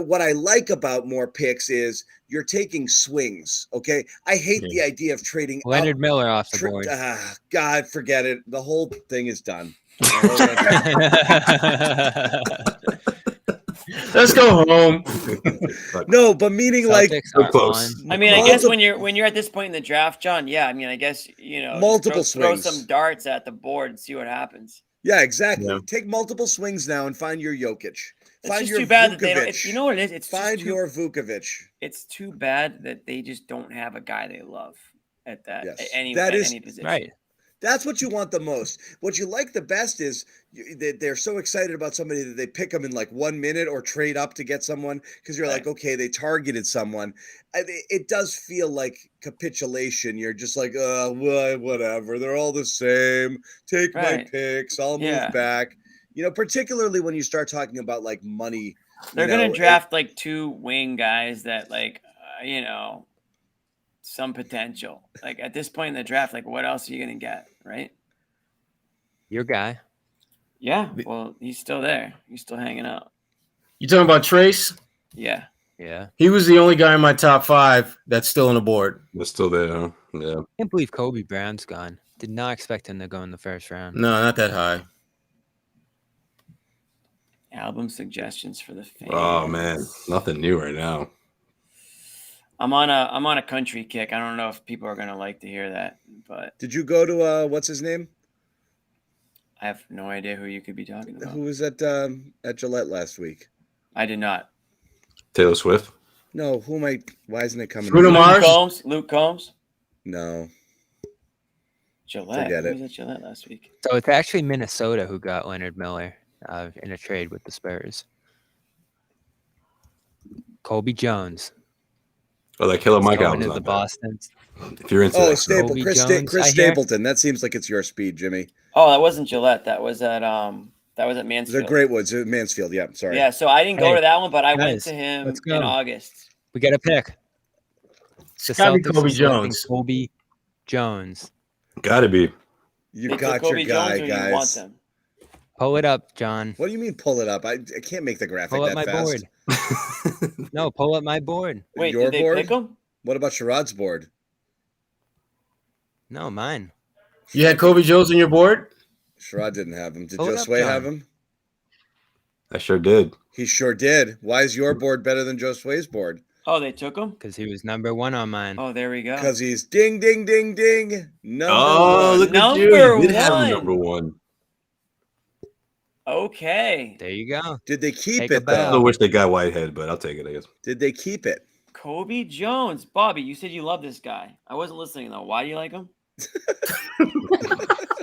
S1: what I like about more picks is you're taking swings. Okay. I hate the idea of trading
S3: Leonard Miller off the board.
S1: God, forget it. The whole thing is done.
S5: Let's go home.
S1: No, but meaning
S3: Celtics
S1: like
S4: close.
S2: I mean, I guess when you're at this point in the draft, John, yeah, I mean, I guess, you know,
S1: multiple
S2: throw
S1: swings.
S2: some darts at the board and see what happens.
S1: Yeah, exactly.
S5: Yeah.
S1: Take multiple swings now and find your Jokic.
S2: It's
S1: Find
S2: just
S1: your
S2: too bad that
S1: Vukovic.
S2: they don't. You know what it is? It's
S1: find
S2: just
S1: your Vukovic.
S2: It's too bad that they just don't have a guy they love at that
S1: Yes.
S2: at any position.
S3: Right.
S1: That's what you want the most. What you like the best is they're so excited about somebody that they pick them in like 1 minute or trade up to get someone because you're like, okay, they targeted someone. It does feel like capitulation. You're just like, whatever. They're all the same. Take my picks. I'll move back. You know, particularly when you start talking about like money.
S2: They're going to draft like 2 wing guys that like, you know, some potential. Like at this point in the draft, like what else are you going to get, right?
S3: Your guy.
S2: Yeah, well, he's still there. He's still hanging out.
S5: You talking about Trace?
S2: Yeah.
S3: Yeah.
S5: He was the only guy in my top 5 that's still on the board.
S4: That's still there, huh? Yeah.
S3: I can't believe Colby Brown's gone. Did not expect him to go in the first round.
S5: No, not that high.
S2: Album suggestions for the fans.
S4: Oh man, nothing new right now.
S2: I'm on a country kick. I don't know if people are gonna like to hear that, but
S1: did you go to what's his name?
S2: I have no idea who you could be talking about.
S1: Who was at Gillette last week?
S2: I did not.
S4: Taylor Swift?
S1: No, why isn't it coming?
S5: Bruno Mars?
S2: Luke Combs?
S1: No.
S2: Gillette.
S1: Forget it.
S2: Who was at Gillette last week?
S3: So it's actually Minnesota who got Leonard Miller in a trade with the Spurs. Colby Jones.
S4: Oh, that Killer Mike
S3: album.
S4: album's
S3: The Bostons.
S4: If you're into that.
S1: Chris Stapleton. That seems like it's your speed, Jimmy.
S2: Oh, that wasn't Gillette. That was at Mansfield.
S1: The Great Woods, Mansfield. Yeah, sorry.
S2: Yeah, so I didn't go to that one, but I went to him
S3: in
S2: August.
S3: We got a pick.
S5: It's gotta be Colby Jones.
S3: Colby Jones.
S4: Gotta be.
S1: You got your guy, guys.
S2: You want them?
S3: Pull it up, John.
S1: What do you mean pull it up? I can't make the graphic
S3: pull
S1: that
S3: up my
S1: fast.
S3: Board. No, pull up my board.
S2: Wait,
S1: your
S2: did they
S1: board?
S2: pick him?
S1: What about Sherrod's board?
S3: No, mine.
S5: You had Colby Jones on your board?
S1: Sherrod didn't have him. Did
S3: Pull it up,
S1: Josue
S3: John.
S1: have him?
S4: I sure did.
S1: He sure did. Why is your board better than Josue's board?
S2: Oh, they took him?
S3: Because he was number 1 on mine.
S2: Oh, there we go.
S1: Because he's ding, ding, ding, ding. Number one.
S4: Look at you. You did have him number 1.
S2: Okay.
S3: There you go.
S1: Did they keep
S3: Take a
S1: it,
S3: bow.
S4: I
S1: though?
S4: wish they got Whitehead, but I'll take it, I guess.
S1: Did they keep it?
S2: Colby Jones. Bobby, you said you love this guy. I wasn't listening, though. Why do you like him?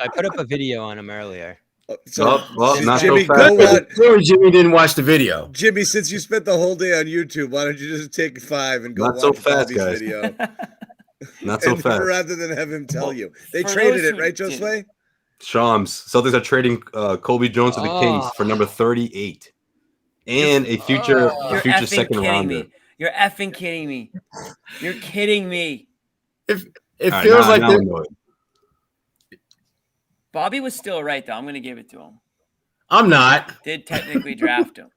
S3: I put up a video on him earlier.
S1: So,
S4: not
S1: Jimmy,
S4: so fast.
S1: go on.
S5: Sorry, Jimmy didn't watch the video.
S1: Jimmy, since you spent the whole day on YouTube, why don't you just take 5 and go
S4: Not
S1: watch
S4: so fast,
S1: Bobby's
S4: guys.
S1: video?
S4: Not so fast.
S1: Rather than have him tell you. They
S2: for
S1: traded
S2: those
S1: it,
S2: who
S1: right,
S2: didn't-
S1: Josue?
S4: Shams. Celtics are trading Colby Jones to the Kings for number 38 and a future
S2: You're
S4: future
S2: effing
S4: second
S2: kidding
S4: rounder.
S2: me. You're effing kidding me. You're kidding me.
S5: It
S4: All right,
S5: feels
S4: now-
S5: like
S4: now
S5: they're-
S4: I know it.
S2: Bobby was still right, though. I'm going to give it to him.
S5: I'm not.
S2: Did technically draft him.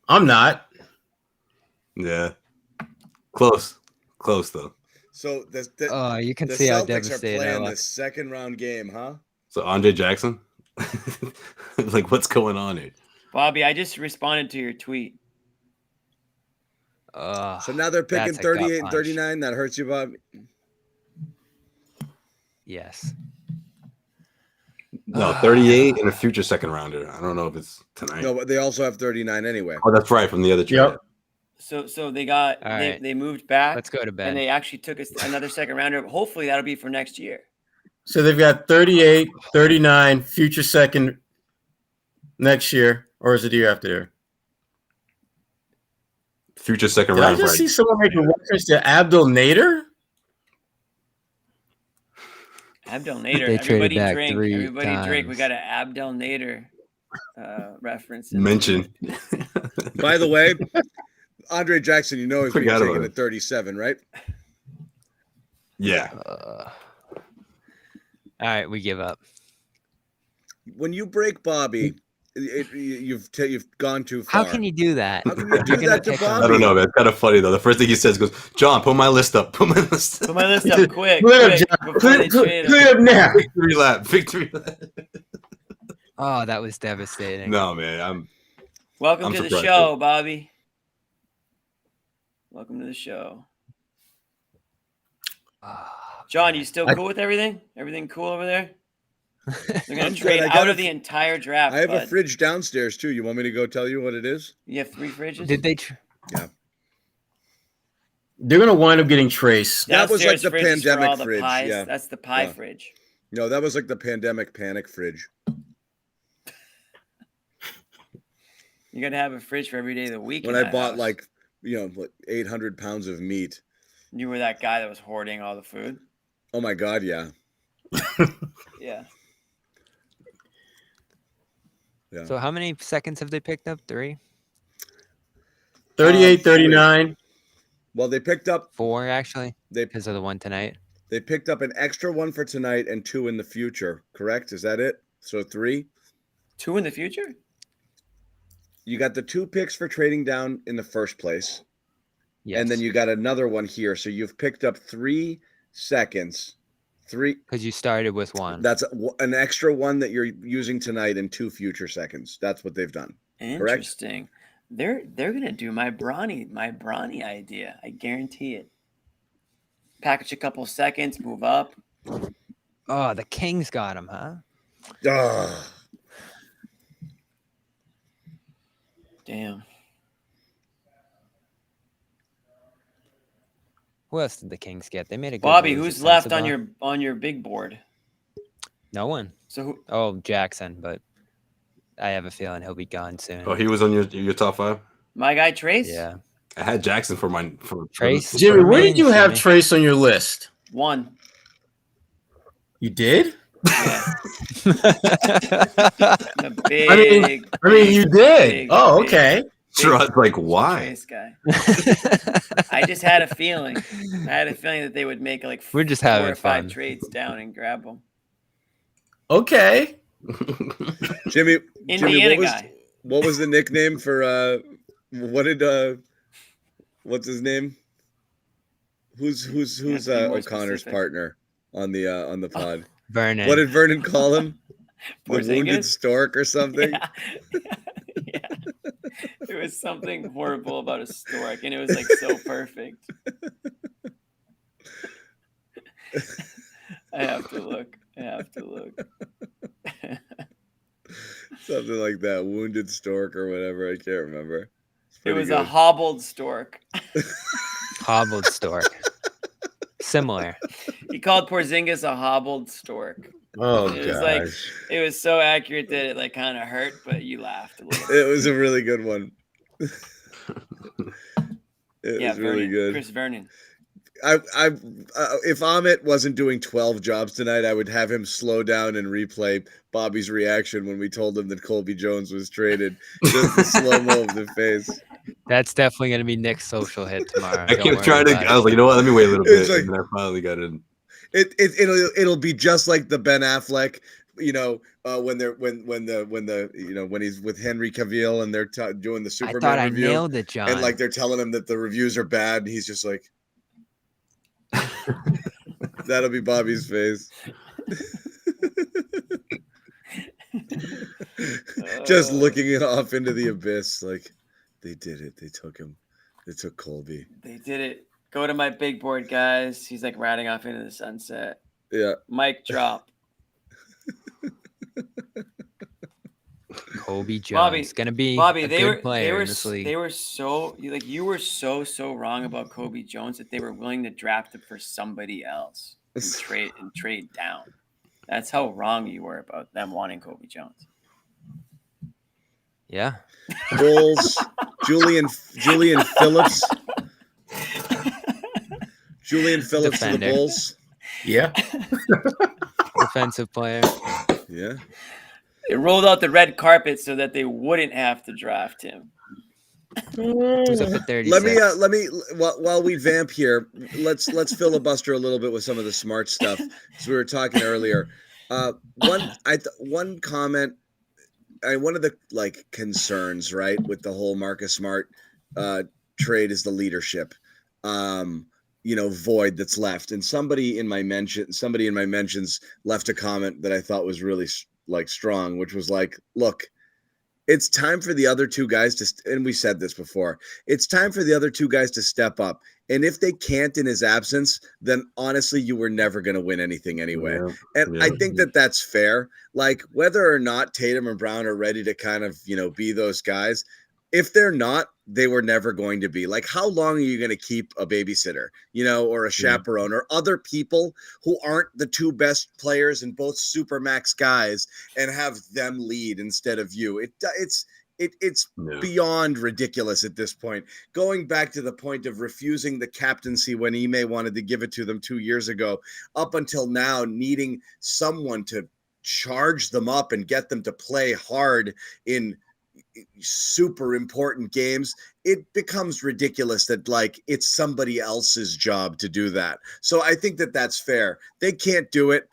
S5: I'm not.
S4: Yeah, close though.
S1: So
S3: You can
S1: the
S3: see how
S1: Celtics are
S3: devastated I
S1: playing
S3: look.
S1: the second round game, huh?
S4: So Andre Jackson, like what's going on here?
S2: Bobby, I just responded to your tweet.
S1: So now they're picking
S3: that's a gut
S1: 38 and
S3: punch.
S1: 39. That hurts you, Bob?
S3: Yes.
S4: No, 38 and a future second rounder. I don't know if it's tonight.
S1: No, but they also have 39 anyway.
S4: Oh, that's right, from the other trade.
S5: Yep.
S2: So they got
S3: All right.
S2: they moved back.
S3: Let's go to bed.
S2: And they actually took us another second rounder. Hopefully that'll be for next year.
S5: So they've got 38, 39, future second next year, or is it the year after there?
S4: Future second
S5: Did I
S4: round.
S5: just
S4: Right.
S5: see someone make a reference to Abdul Nader?
S2: Abdel Nader.
S3: They
S2: Everybody
S3: traded back
S2: drink.
S3: 3
S2: Everybody drink. We
S3: times.
S2: got an Abdel Nader reference.
S4: Mention.
S1: By the way, Andre Jackson, you know he's being
S4: Forgot
S1: taken
S4: about
S1: at 37, right?
S4: Yeah.
S3: All right, we give up.
S1: When you break Bobby, you've gone too far.
S3: How can you do that?
S1: How can you do that to Bobby?
S4: I don't know, man. It's kind of funny though. The first thing he says goes, "John, put my list up. Put my list up.
S2: Put my list up quick.
S5: Put it
S2: quick
S5: up, John.
S2: before they trade him.
S5: Put it up now.
S4: Victory lap. Victory lap."
S3: Oh, that was devastating.
S4: No, man.
S2: Welcome
S4: I'm
S2: to the
S4: surprised,
S2: show,
S4: too.
S2: Bobby. Welcome to the show. John, you still cool with everything? Everything cool over there? They're going
S1: I'm
S2: to trade
S1: good.
S2: out of the entire draft.
S1: I have
S2: bud.
S1: a fridge downstairs too. You want me to go tell you what it is?
S2: You have 3 fridges?
S3: Did they?
S1: Yeah.
S5: They're gonna wind up getting Trace.
S1: That was like
S2: Downstairs
S1: the
S2: fridge is for all
S1: pandemic
S2: the
S1: fridge,
S2: pies.
S1: yeah.
S2: That's the pie
S1: Yeah.
S2: fridge.
S1: No, that was like the pandemic panic fridge.
S2: You got to have a fridge for every day of the week.
S1: When
S2: in
S1: I
S2: that
S1: bought
S2: house.
S1: like 800 pounds of meat.
S2: You were that guy that was hoarding all the food?
S1: Oh my God, yeah.
S2: Yeah.
S1: Yeah.
S3: So how many seconds have they picked up? 3?
S5: 38, 39.
S1: Well, they picked up
S3: 4 actually,
S1: they
S3: because of the one tonight.
S1: they picked up an extra one for tonight and 2 in the future. Correct? Is that it? So 3.
S2: 2 in the future?
S1: You got the 2 picks for trading down in the first place.
S3: Yes.
S1: And then you got another one here. So you've picked up 3 seconds. 3.
S3: because you started with 1.
S1: That's an extra one that you're using tonight and 2 future seconds. That's what they've done.
S2: Interesting. They're gonna do my Bronny idea. I guarantee it. Package a couple seconds, move up.
S3: Oh, the Kings got him, huh?
S1: Ugh.
S2: Damn.
S3: Who else did the Kings get? They made a good
S2: Bobby,
S3: move.
S2: who's left
S3: Sensabaugh?
S2: on your big board?
S3: No one.
S2: So who?
S3: Oh, Jackson, but I have a feeling he'll be gone soon.
S4: Oh, he was on your top 5.
S2: My guy Trace?
S3: Yeah.
S4: I had Jackson for
S3: Trace?
S5: Jimmy, where did you have
S3: Jimmy.
S5: Trace on your list?
S2: 1.
S5: You did?
S2: Yeah. The big.
S5: I mean, you did.
S2: big,
S5: Oh,
S2: big
S5: okay.
S4: Sherrod's like, why?
S2: Trace guy. I just had a feeling. I had a feeling that they would make like
S3: We're just
S2: 4
S3: having
S2: or 5
S3: fun.
S2: trades down and grab them.
S5: Okay.
S1: Jimmy,
S2: Indiana guy.
S1: what was the nickname for what's his name? Who's
S2: You have to be more
S1: O'Connor's
S2: specific.
S1: partner on the pod?
S3: Vernon.
S1: What did Vernon call him? The
S2: Porzingis?
S1: wounded stork or something?
S2: Yeah. Yeah. It was something horrible about a stork, and it was like so perfect. I have to look.
S1: Something like that. Wounded stork or whatever. I can't remember.
S2: It was a hobbled stork.
S3: Hobbled stork. Similar.
S2: He called Porzingis a hobbled stork.
S5: Oh,
S2: It was
S5: gosh.
S2: like it was so accurate that it like kind of hurt, but you laughed a little bit.
S1: It was a really good one. It
S2: Yeah,
S1: was really
S2: Vernon,
S1: good.
S2: Chris Vernon.
S1: If Amit wasn't doing 12 jobs tonight, I would have him slow down and replay Bobby's reaction when we told him that Colby Jones was traded. Just the slow-mo of the face.
S3: That's definitely going to be Nick's social hit tomorrow.
S4: I
S3: Don't
S4: kept
S3: worry
S4: trying to.
S3: about
S4: I was
S3: it.
S4: like, you know what? Let me wait a little
S1: It's
S4: bit,
S1: like-
S4: and then I finally got it.
S1: It'll be just like the Ben Affleck, when he's with Henry Cavill and they're doing the
S3: I
S1: Superman
S3: thought I
S1: review,
S3: nailed it, John.
S1: and like they're telling him that the reviews are bad, and he's just like, that'll be Bobby's face. Just looking it off into the abyss, like they did it. They took him. They took Colby.
S2: They did it. Go to my big board, guys. He's like riding off into the sunset.
S1: Yeah.
S2: Mic drop.
S3: Colby Jones.
S2: Bobby,
S3: Going to be
S2: Bobby,
S3: a
S2: they
S3: good
S2: were
S3: player in this league.
S2: they were so you were so wrong about Colby Jones that they were willing to draft him for somebody else and trade down. That's how wrong you were about them wanting Colby Jones.
S3: Yeah.
S1: Bulls. Julian Phillips. Julian Phillips to the
S3: Defender.
S1: Bulls.
S5: Yeah.
S3: defensive player.
S1: Yeah.
S2: They rolled out the red carpet so that they wouldn't have to draft him.
S3: Who's up at 36?
S1: Let me while we vamp here, let's filibuster a little bit with some of the smart stuff. As we were talking earlier. One comment, one of the concerns, right, with the whole Marcus Smart trade is the leadership void that's left. And somebody in my mentions left a comment that I thought was really strong, which was like, look, it's time for the other two guys and we said this before, it's time for the other two guys to step up. And if they can't in his absence, then honestly, you were never going to win anything anyway. Yeah, and I think that's fair. Like, whether or not Tatum and Brown are ready to kind of, be those guys, if they're not, they were never going to be. Like, how long are you going to keep a babysitter, or a chaperone or other people who aren't the two best players and both supermax guys and have them lead instead of you? It's beyond ridiculous at this point. Going back to the point of refusing the captaincy when Ime wanted to give it to them 2 years ago, up until now, needing someone to charge them up and get them to play hard in super important games, it becomes ridiculous that it's somebody else's job to do that. So I think that's fair. They can't do it.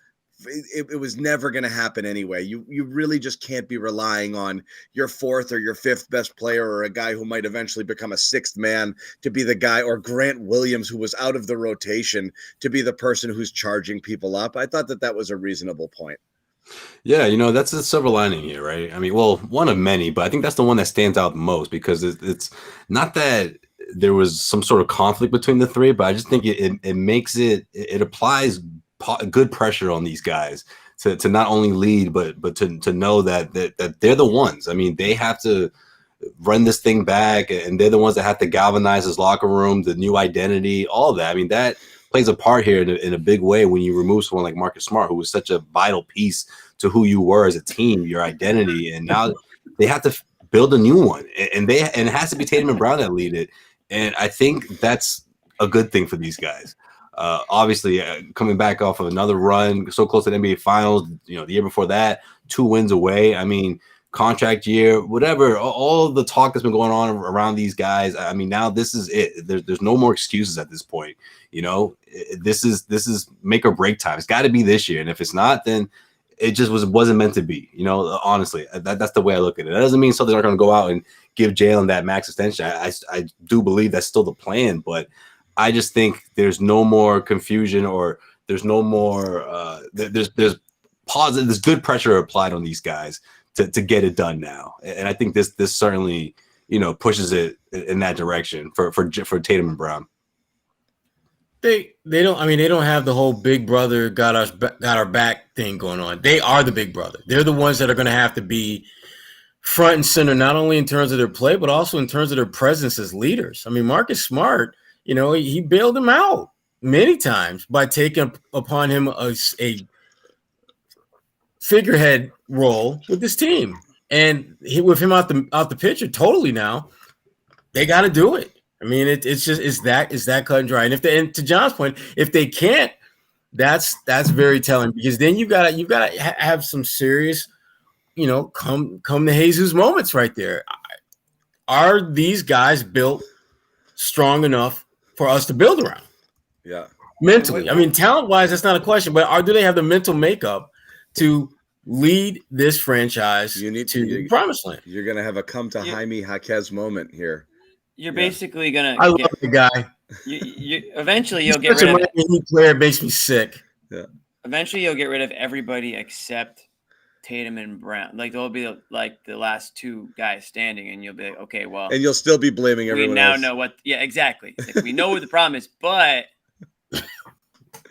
S1: It was never going to happen anyway. You really just can't be relying on your fourth or your fifth best player or a guy who might eventually become a sixth man to be the guy, or Grant Williams, who was out of the rotation, to be the person who's charging people up. I thought that was a reasonable point.
S4: Yeah, that's a silver lining here, right? I mean, well, one of many, but I think that's the one that stands out most, because it's not that there was some sort of conflict between the three, but I just think it makes it applies good pressure on these guys to not only lead, but to know that they're the ones. I mean, they have to run this thing back, and they're the ones that have to galvanize this locker room, the new identity, all that. I mean, that plays a part here in a big way when you remove someone like Marcus Smart, who was such a vital piece to who you were as a team, your identity, and now they have to build a new one, and it has to be Tatum and Brown that lead it, and I think that's a good thing for these guys. Obviously, coming back off of another run, so close to the NBA Finals, the year before that, 2 wins away. I mean, contract year, whatever, all of the talk that's been going on around these guys. I mean, now this is it. There's no more excuses at this point. This is make or break time. It's got to be this year, and if it's not, then it just wasn't meant to be. Honestly, that's the way I look at it. That doesn't mean Celtics aren't going to go out and give Jalen that max extension. I do believe that's still the plan, but I just think there's no more confusion, or there's no more. There's good pressure applied on these guys to get it done now, and I think this certainly pushes it in that direction for Tatum and Brown.
S5: They don't have the whole big brother got our back thing going on. They are the big brother. They're the ones that are going to have to be front and center, not only in terms of their play, but also in terms of their presence as leaders. I mean, Marcus Smart, he bailed him out many times by taking upon him a figurehead role with this team, and with him out the picture totally now, they got to do it. I mean, it's that cut and dry. And to John's point, if they can't, that's very telling, because then you gotta have some serious, come to Jesus moments right there. Are these guys built strong enough for us to build around?
S1: Yeah,
S5: mentally. I mean, talent-wise, that's not a question, but do they have the mental makeup to lead this franchise to the promised land?
S1: You're gonna have a come to Jaime Jaquez moment here.
S2: You're basically gonna.
S5: I love the guy.
S2: Eventually, you'll get rid of
S5: it. Player makes me sick.
S1: Yeah.
S2: Eventually, you'll get rid of everybody except Tatum and Brown. Like, they'll be like the last two guys standing, and you'll be like, okay, well.
S1: And you'll still be blaming everyone else.
S2: We now know what. Yeah, exactly. Like, we know what the problem is, but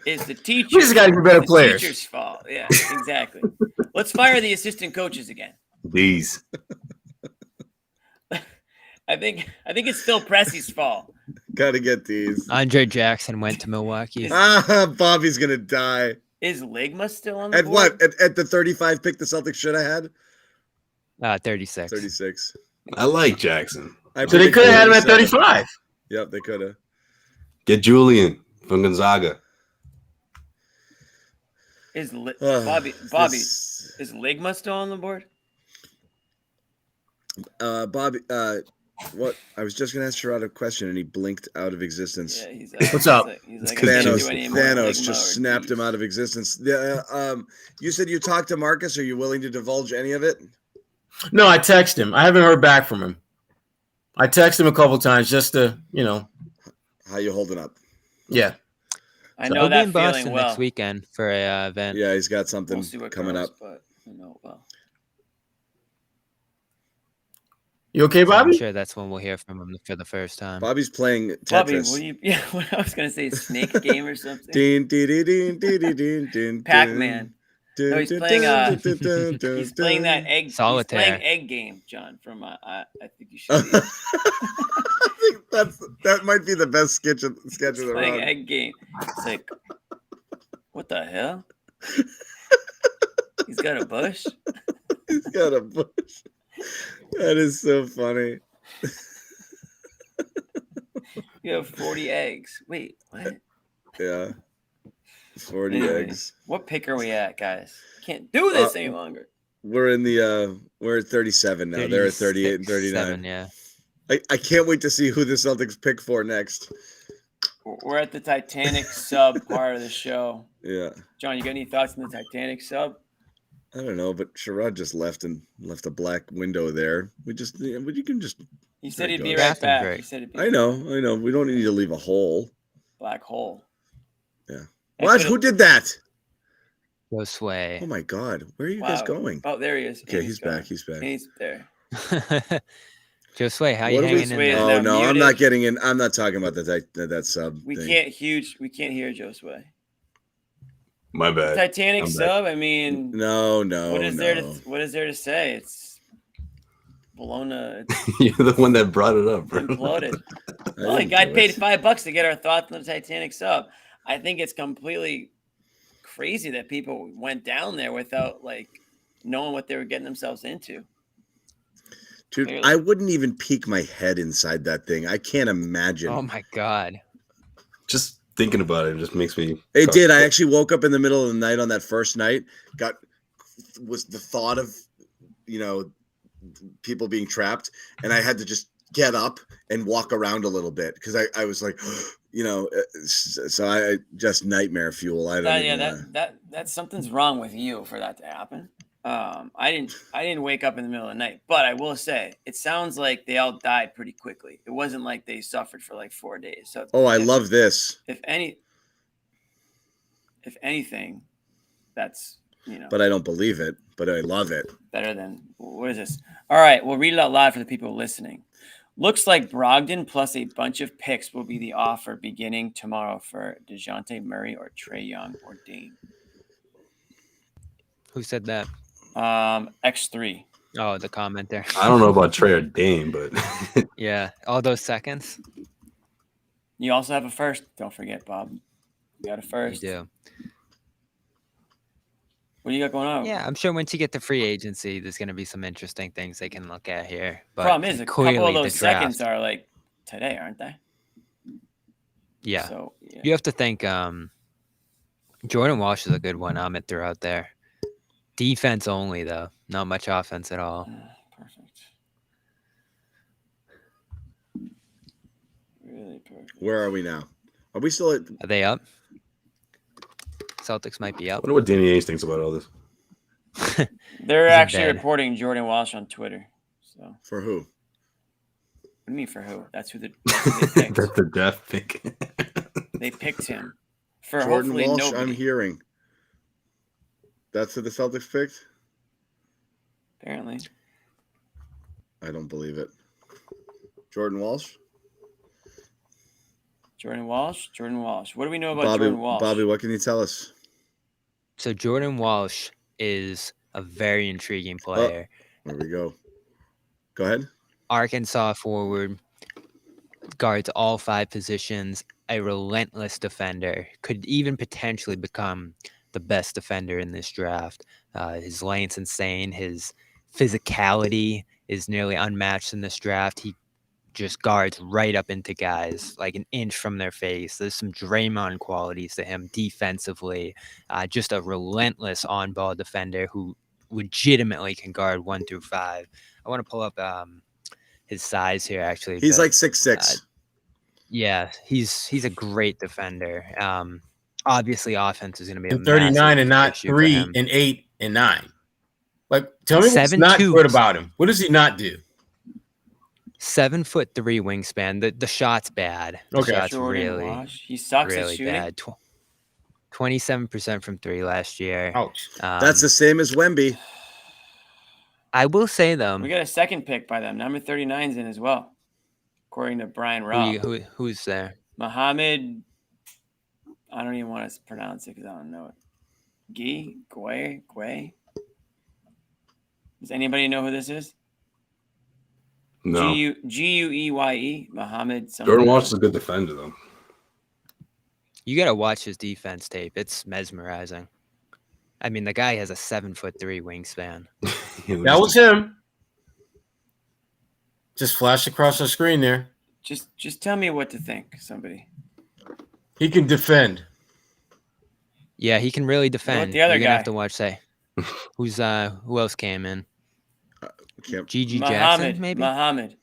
S2: it's the teacher.
S5: We just got to be better players.
S2: Teacher's fault. Yeah, exactly. Let's fire the assistant coaches again.
S4: These.
S2: I think it's still Pressey's fault.
S1: Gotta get these.
S3: Andre Jackson went to Milwaukee.
S1: Bobby's gonna die.
S2: Is Ligma still on the board?
S1: What? At the 35 pick the Celtics should have had?
S3: 36.
S1: 36.
S4: I like Jackson.
S5: So they could have had him at 35.
S1: Yep, they could have.
S4: Get Julian from Gonzaga.
S2: Is Bobby, is Ligma still on the board?
S1: Bobby, what? I was just going to ask Sherrod a question, and he blinked out of existence.
S2: Yeah, he's
S5: What's up?
S2: He's like,
S1: Thanos just snapped him out of existence. You said you talked to Marcus. Are you willing to divulge any of it?
S5: No, I texted him. I haven't heard back from him. I texted him a couple times just to,
S1: How you holding up?
S5: Yeah.
S2: I know that
S3: in
S2: feeling
S3: Boston
S2: well.
S3: next weekend for a event.
S1: Yeah, he's got something coming up.
S2: But I know well.
S5: You okay, Bobby?
S3: I'm sure that's when we'll hear from him for the first time.
S1: Bobby's playing Tetris.
S2: Bobby, what I was gonna say, Snake Game or something. Pac-Man. No, he's playing. He's playing that egg.
S3: Solitaire.
S2: He's playing egg game, John. From I think you should.
S1: I think that might be the best sketch of the
S2: playing
S1: round.
S2: egg game. It's like, what the hell? He's got a bush.
S1: He's got a bush. That is so funny.
S2: You have 40 eggs. Wait, what?
S1: Yeah. 40 eggs.
S2: What pick are we at, guys? Can't do this any longer.
S1: We're at 37 now. They're at 38 and 39.
S3: Yeah.
S1: I can't wait to see who the Celtics pick for next.
S2: We're at the Titanic sub part of the show.
S1: Yeah.
S2: John, you got any thoughts on the Titanic sub?
S1: I don't know, but Sherrod just left a black window there. You can just.
S2: He said he'd be right back. He said
S1: I know. We don't need to leave a hole.
S2: Black hole.
S1: Yeah. What? Who did that?
S3: Josue.
S1: Oh my God! Where are you guys going?
S2: Oh, there he is.
S1: Okay, he's back. He's back.
S2: He's there.
S3: Josue, how you hanging in there?
S1: Oh no, I'm not getting in. I'm not talking about that sub.
S2: We can't hear Josue.
S4: My bad.
S2: Titanic sub. I mean,
S1: no.
S2: What is there to say? It's Bologna.
S4: You're the one that brought it up, bro.
S2: Imploded. Well, the guy paid $5 to get our thoughts on the Titanic sub. I think it's completely crazy that people went down there without knowing what they were getting themselves into.
S1: Dude, clearly. I wouldn't even peek my head inside that thing. I can't imagine.
S3: Oh my God.
S4: Just thinking about it just makes me.
S1: It did. I actually woke up in the middle of the night on that first night. Was the thought of, people being trapped, and I had to just get up and walk around a little bit because I was like, so I just nightmare fuel. I don't know.
S2: That's something's wrong with you for that to happen. I didn't wake up in the middle of the night, but I will say it sounds like they all died pretty quickly. It wasn't like they suffered for 4 days. So
S1: I love this.
S2: If anything, that's
S1: But I don't believe it. But I love it.
S2: Better than what is this? All right, we'll read it out loud for the people listening. Looks like Brogdon plus a bunch of picks will be the offer beginning tomorrow for DeJounte Murray or Trae Young or Dame.
S3: Who said that?
S2: X3.
S3: Oh, the comment there.
S4: I don't know about Trae or Dame, but
S3: yeah, all those seconds.
S2: You also have a first. Don't forget, Bob. You got a first.
S3: You do.
S2: What do you got going on?
S3: Yeah, I'm sure once you get to free agency, there's going to be some interesting things they can look at here. But
S2: problem is, a couple of those seconds are today, aren't they?
S3: Yeah.
S2: So yeah.
S3: You have to think Jordan Walsh is a good one. Amit threw out there. Defense only, though. Not much offense at all.
S2: Perfect. Really perfect.
S1: Where are we now? Are we still at?
S3: Are they up? Celtics might be
S4: I
S3: up.
S4: wonder what Danny Ainge thinks about all this.
S2: They're actually reporting Jordan Walsh on Twitter. So
S1: for who?
S2: What do you mean for who? That's who they picked.
S4: That's the draft pick.
S2: They picked him for
S1: Jordan
S2: hopefully
S1: Walsh.
S2: nobody.
S1: I'm hearing. That's who the Celtics picked?
S2: Apparently.
S1: I don't believe it. Jordan Walsh?
S2: Jordan Walsh. What do we know about Jordan Walsh?
S1: Bobby, what can you tell us?
S3: So Jordan Walsh is a very intriguing player.
S1: There we go. Go ahead.
S3: Arkansas forward, guards all 5 positions, a relentless defender, could even potentially become the best defender in this draft. His length's insane. His physicality is nearly unmatched in this draft. He just guards right up into guys like an inch from their face. There's some Draymond qualities to him defensively. Just a relentless on-ball defender who legitimately can guard 1 through 5. I want to pull up his size here. Actually,
S1: he's like 6'6".
S3: Yeah, he's a great defender. Obviously, offense is going to be a
S5: 39 and not 3 and 8 and 9. Like, tell me what's not good about him. What does he not do?
S3: 7'3" wingspan. The shot's bad. The shot's
S2: Jordan Walsh. He sucks
S3: really
S2: at shooting.
S3: Bad. 27% from 3 last year.
S5: Ouch.
S1: That's the same as Wemby.
S3: I will say though,
S2: we got a second pick by them. Number 39's in as well, according to Brian Robb.
S3: Who's there?
S2: Mohammed. I don't even want to pronounce it because I don't know it. Guay. Does anybody know who this is?
S4: No.
S2: Gueye. Mohammed.
S4: Jordan Walsh is a good defender, though.
S3: You got to watch his defense tape. It's mesmerizing. I mean, the guy has a 7'3" wingspan.
S5: That was him. Just flashed across the screen there.
S2: Just tell me what to think, somebody.
S5: He can defend.
S3: Yeah, he can really defend.
S2: The other
S3: You're
S2: guy?
S3: gonna have to watch. Who else came in? Gigi Jackson, maybe.
S2: Muhammad.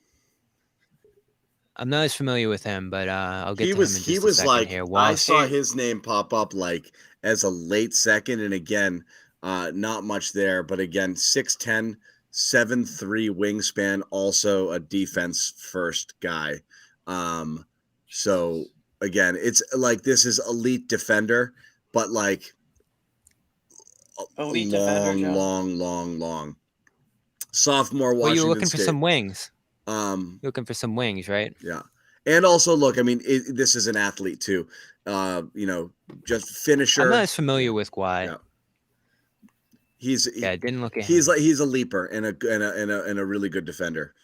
S3: I'm not as familiar with him, but I'll get to him in just
S1: he
S3: a
S1: was
S3: second
S1: like,
S3: here.
S1: I saw his name pop up like as a late second, and again, not much there, but again, 6'10", 7'3" wingspan, also a defense first guy. So again, it's like this is elite defender, but like
S2: elite defender,
S1: long. Sophomore Washington
S3: Well, you're looking
S1: State.
S3: for some wings.
S1: You're
S3: looking for some wings, right?
S1: Yeah. And also, look, I mean, this is an athlete too. Just finisher.
S3: I'm not as familiar with Guay.
S1: Yeah.
S3: I didn't look at him.
S1: He's a leaper and a really good defender.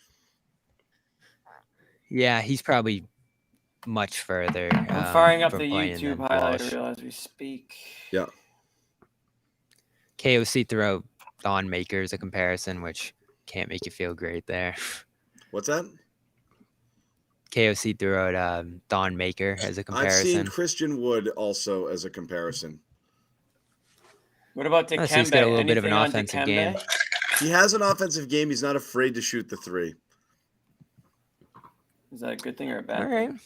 S3: Yeah, he's probably much further.
S2: I'm firing up the YouTube highlight reel as we speak.
S1: Yeah.
S3: KOC threw out Thon Maker as a comparison, which can't make you feel great there.
S1: What's that?
S3: KOC threw out Thon Maker as a comparison.
S1: I've seen Christian Wood also as a comparison.
S2: What about Dikembe?
S3: He's got a little bit of an offensive game.
S1: He has an offensive game. He's not afraid to shoot the three.
S2: Is that a good thing or a bad
S3: All right.
S2: thing?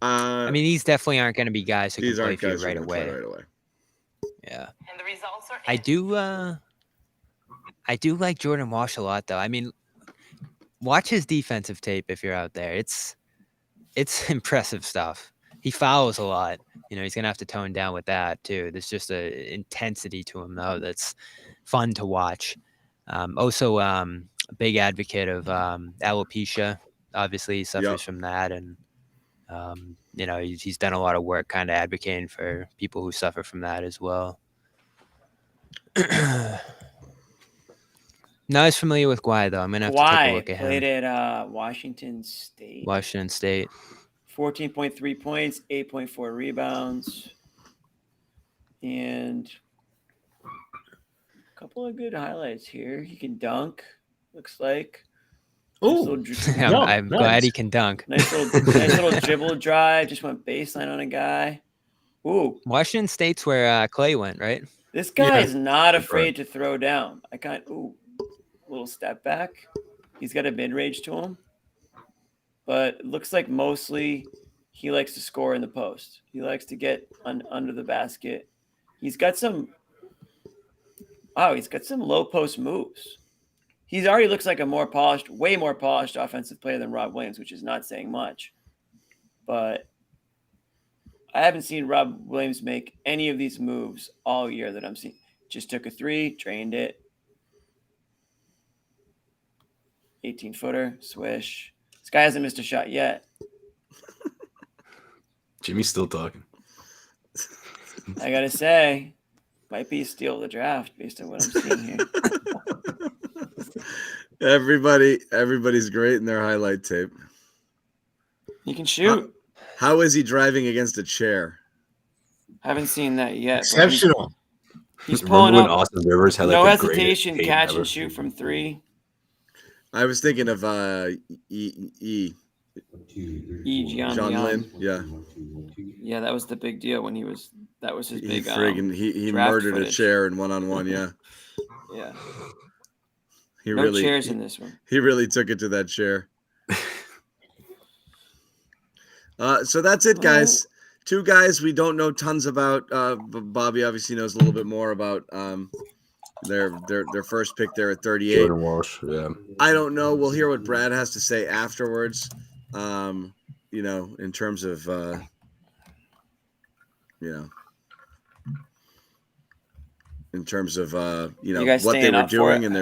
S3: I mean, these definitely aren't going to be guys who can play for you right away. Yeah.
S6: And the results are
S3: I do like Jordan Walsh a lot, though. I mean, watch his defensive tape if you're out there. It's impressive stuff. He fouls a lot. He's gonna have to tone down with that too. There's just a intensity to him though that's fun to watch. Also, a big advocate of alopecia. Obviously, he suffers from that, and he's done a lot of work kind of advocating for people who suffer from that as well. Not as familiar with Guay though. I'm gonna have to take a look at him.
S2: Played at Washington State. 14.3 points, 8.4 rebounds, and a couple of good highlights here. He can dunk, looks like.
S5: Oh,
S3: I'm glad he can dunk.
S2: Nice little dribble drive. Just went baseline on a guy. Ooh,
S3: Washington State's where Clay went, right?
S2: This guy is not afraid to throw down. Little step back. He's got a mid-range to him. But it looks like mostly he likes to score in the post. He likes to get under the basket. He's got some low post moves. He already looks like a way more polished offensive player than Rob Williams, which is not saying much. But I haven't seen Rob Williams make any of these moves all year that I'm seeing. Just took a three, drained it. 18-footer, swish. This guy hasn't missed a shot yet.
S4: Jimmy's still talking.
S2: I gotta say, might be a steal of the draft based on what I'm seeing here.
S1: Everybody's great in their highlight tape.
S2: He can shoot.
S1: How is he driving against a chair?
S2: Haven't seen that yet.
S5: Exceptional.
S2: He's pulling up.
S4: Austin Rivers had
S2: No hesitation, catch and shoot from three.
S1: I was thinking of
S2: John
S1: Lynn. Yeah.
S2: Yeah, that was the big deal when that was his big
S1: he murdered
S2: footage.
S1: a chair in 1-on-1, yeah.
S2: Yeah.
S1: No
S2: chairs in this one.
S1: He really took it to that chair. So that's it, guys. 2 guys we don't know tons about. Bobby obviously knows a little bit more about their first pick there at 38.
S4: Jordan Walsh, yeah.
S1: I don't know. We'll hear what Brad has to say afterwards. In terms of what they were doing and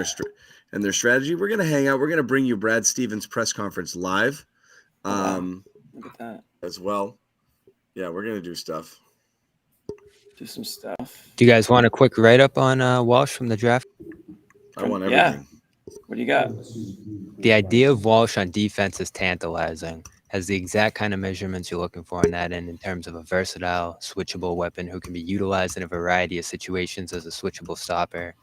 S1: their strategy. We're gonna hang out. We're gonna bring you Brad Stevens' press conference live,
S2: Look at that.
S1: as well. Yeah, we're gonna do stuff.
S2: Do some stuff.
S3: Do you guys want a quick write up on Walsh from the draft?
S1: I want everything.
S2: What do you got?
S3: The idea of Walsh on defense is tantalizing. Has the exact kind of measurements you're looking for in that end in terms of a versatile, switchable weapon who can be utilized in a variety of situations as a switchable stopper.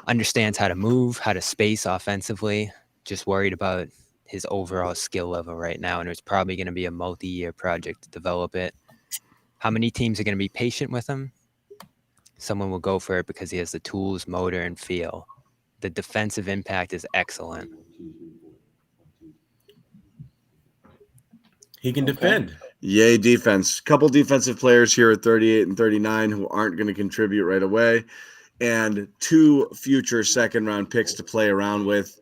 S3: Understands how to move, how to space offensively. Just worried about his overall skill level right now, and it's probably going to be a multi-year project to develop it. How many teams are going to be patient with him? Someone will go for it because he has the tools, motor, and feel. The defensive impact is excellent.
S5: He can defend.
S1: Yay, defense. Couple defensive players here at 38 and 39 who aren't going to contribute right away, and 2 future second-round picks to play around with.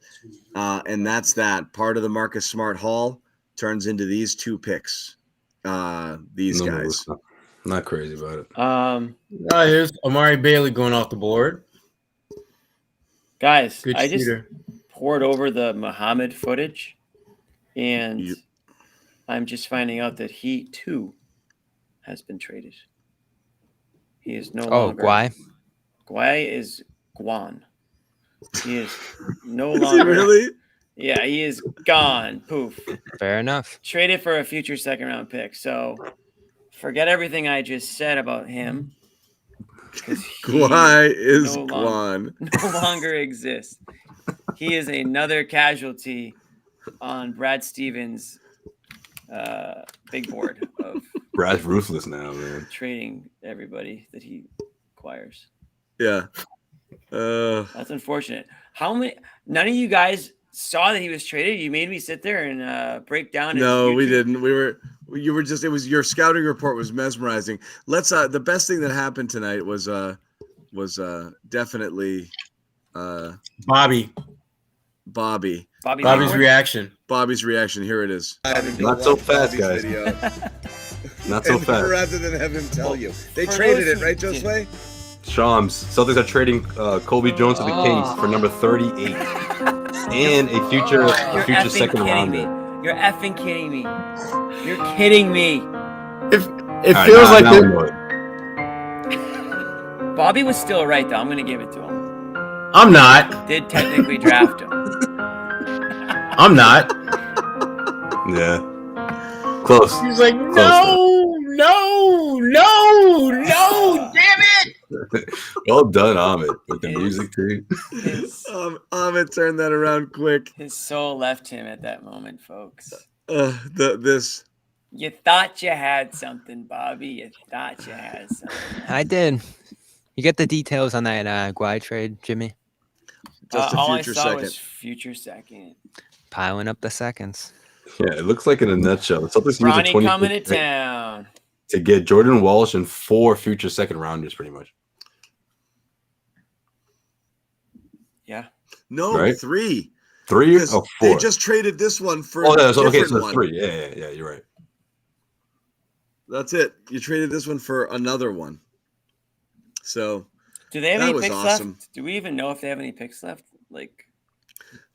S1: And that's that. Part of the Marcus Smart haul turns into these 2 picks. These guys.
S4: Not crazy about it.
S5: Here's Amari Bailey going off the board.
S2: Guys,
S5: Good
S2: I
S5: shooter.
S2: just poured over the Muhammad footage, and I'm just finding out that he too has been traded. He is no longer.
S3: Guai?
S2: Guai is Guan. He is no
S1: Is
S2: longer.
S1: he really?
S2: Yeah, he is gone. Poof.
S3: Fair enough.
S2: Traded for a future second-round pick. So forget everything I just said about him.
S1: Guai is Guan.
S2: No longer exists. He is another casualty on Brad Stevens' big board of
S4: Brad's ruthless now, man.
S2: Trading everybody that he acquires.
S1: Yeah.
S2: That's unfortunate. None of you guys saw that he was traded? You made me sit there and break down.
S1: No, we didn't. You were just. It was your scouting report was mesmerizing. Let's. The best thing that happened tonight was definitely
S5: Bobby's reaction.
S1: Bobby's reaction. Here it is.
S4: Not so fast, guys. Not so fast.
S1: Rather than have him tell you, they traded it, right, Josue?
S4: Shams, Celtics are trading Colby Jones to the Kings for number 38 and a future second rounder.
S2: You're effing kidding me. You're kidding me.
S5: It feels like
S2: Bobby was still right, though. I'm going to give it to him.
S5: I'm not.
S2: Did technically draft him.
S5: I'm not.
S4: Yeah. Close.
S5: He's like, no, damn it.
S4: Well done, Ahmed, with the music too.
S1: Ahmed turned that around quick.
S2: His soul left him at that moment, folks.
S1: This.
S2: You thought you had something, Bobby. You thought you had something.
S3: I did. You get the details on that Guai trade, Jimmy?
S1: Just a
S2: all
S1: future
S2: I saw
S1: second.
S2: was future second.
S3: Piling up the seconds.
S4: Yeah, it looks like in a nutshell. Celtics
S2: Ronnie coming to town
S4: to get Jordan Walsh and 4 future second rounders, pretty much.
S2: Yeah.
S1: No,
S4: right?
S1: 3.
S4: 3 or 4?
S1: They just traded this one for
S4: a
S1: different
S4: okay, so
S1: one.
S4: 3. Yeah, you're right.
S1: That's it. You traded this one for another one. So
S2: do they have any picks
S1: awesome.
S2: left? Do we even know if they have any picks left?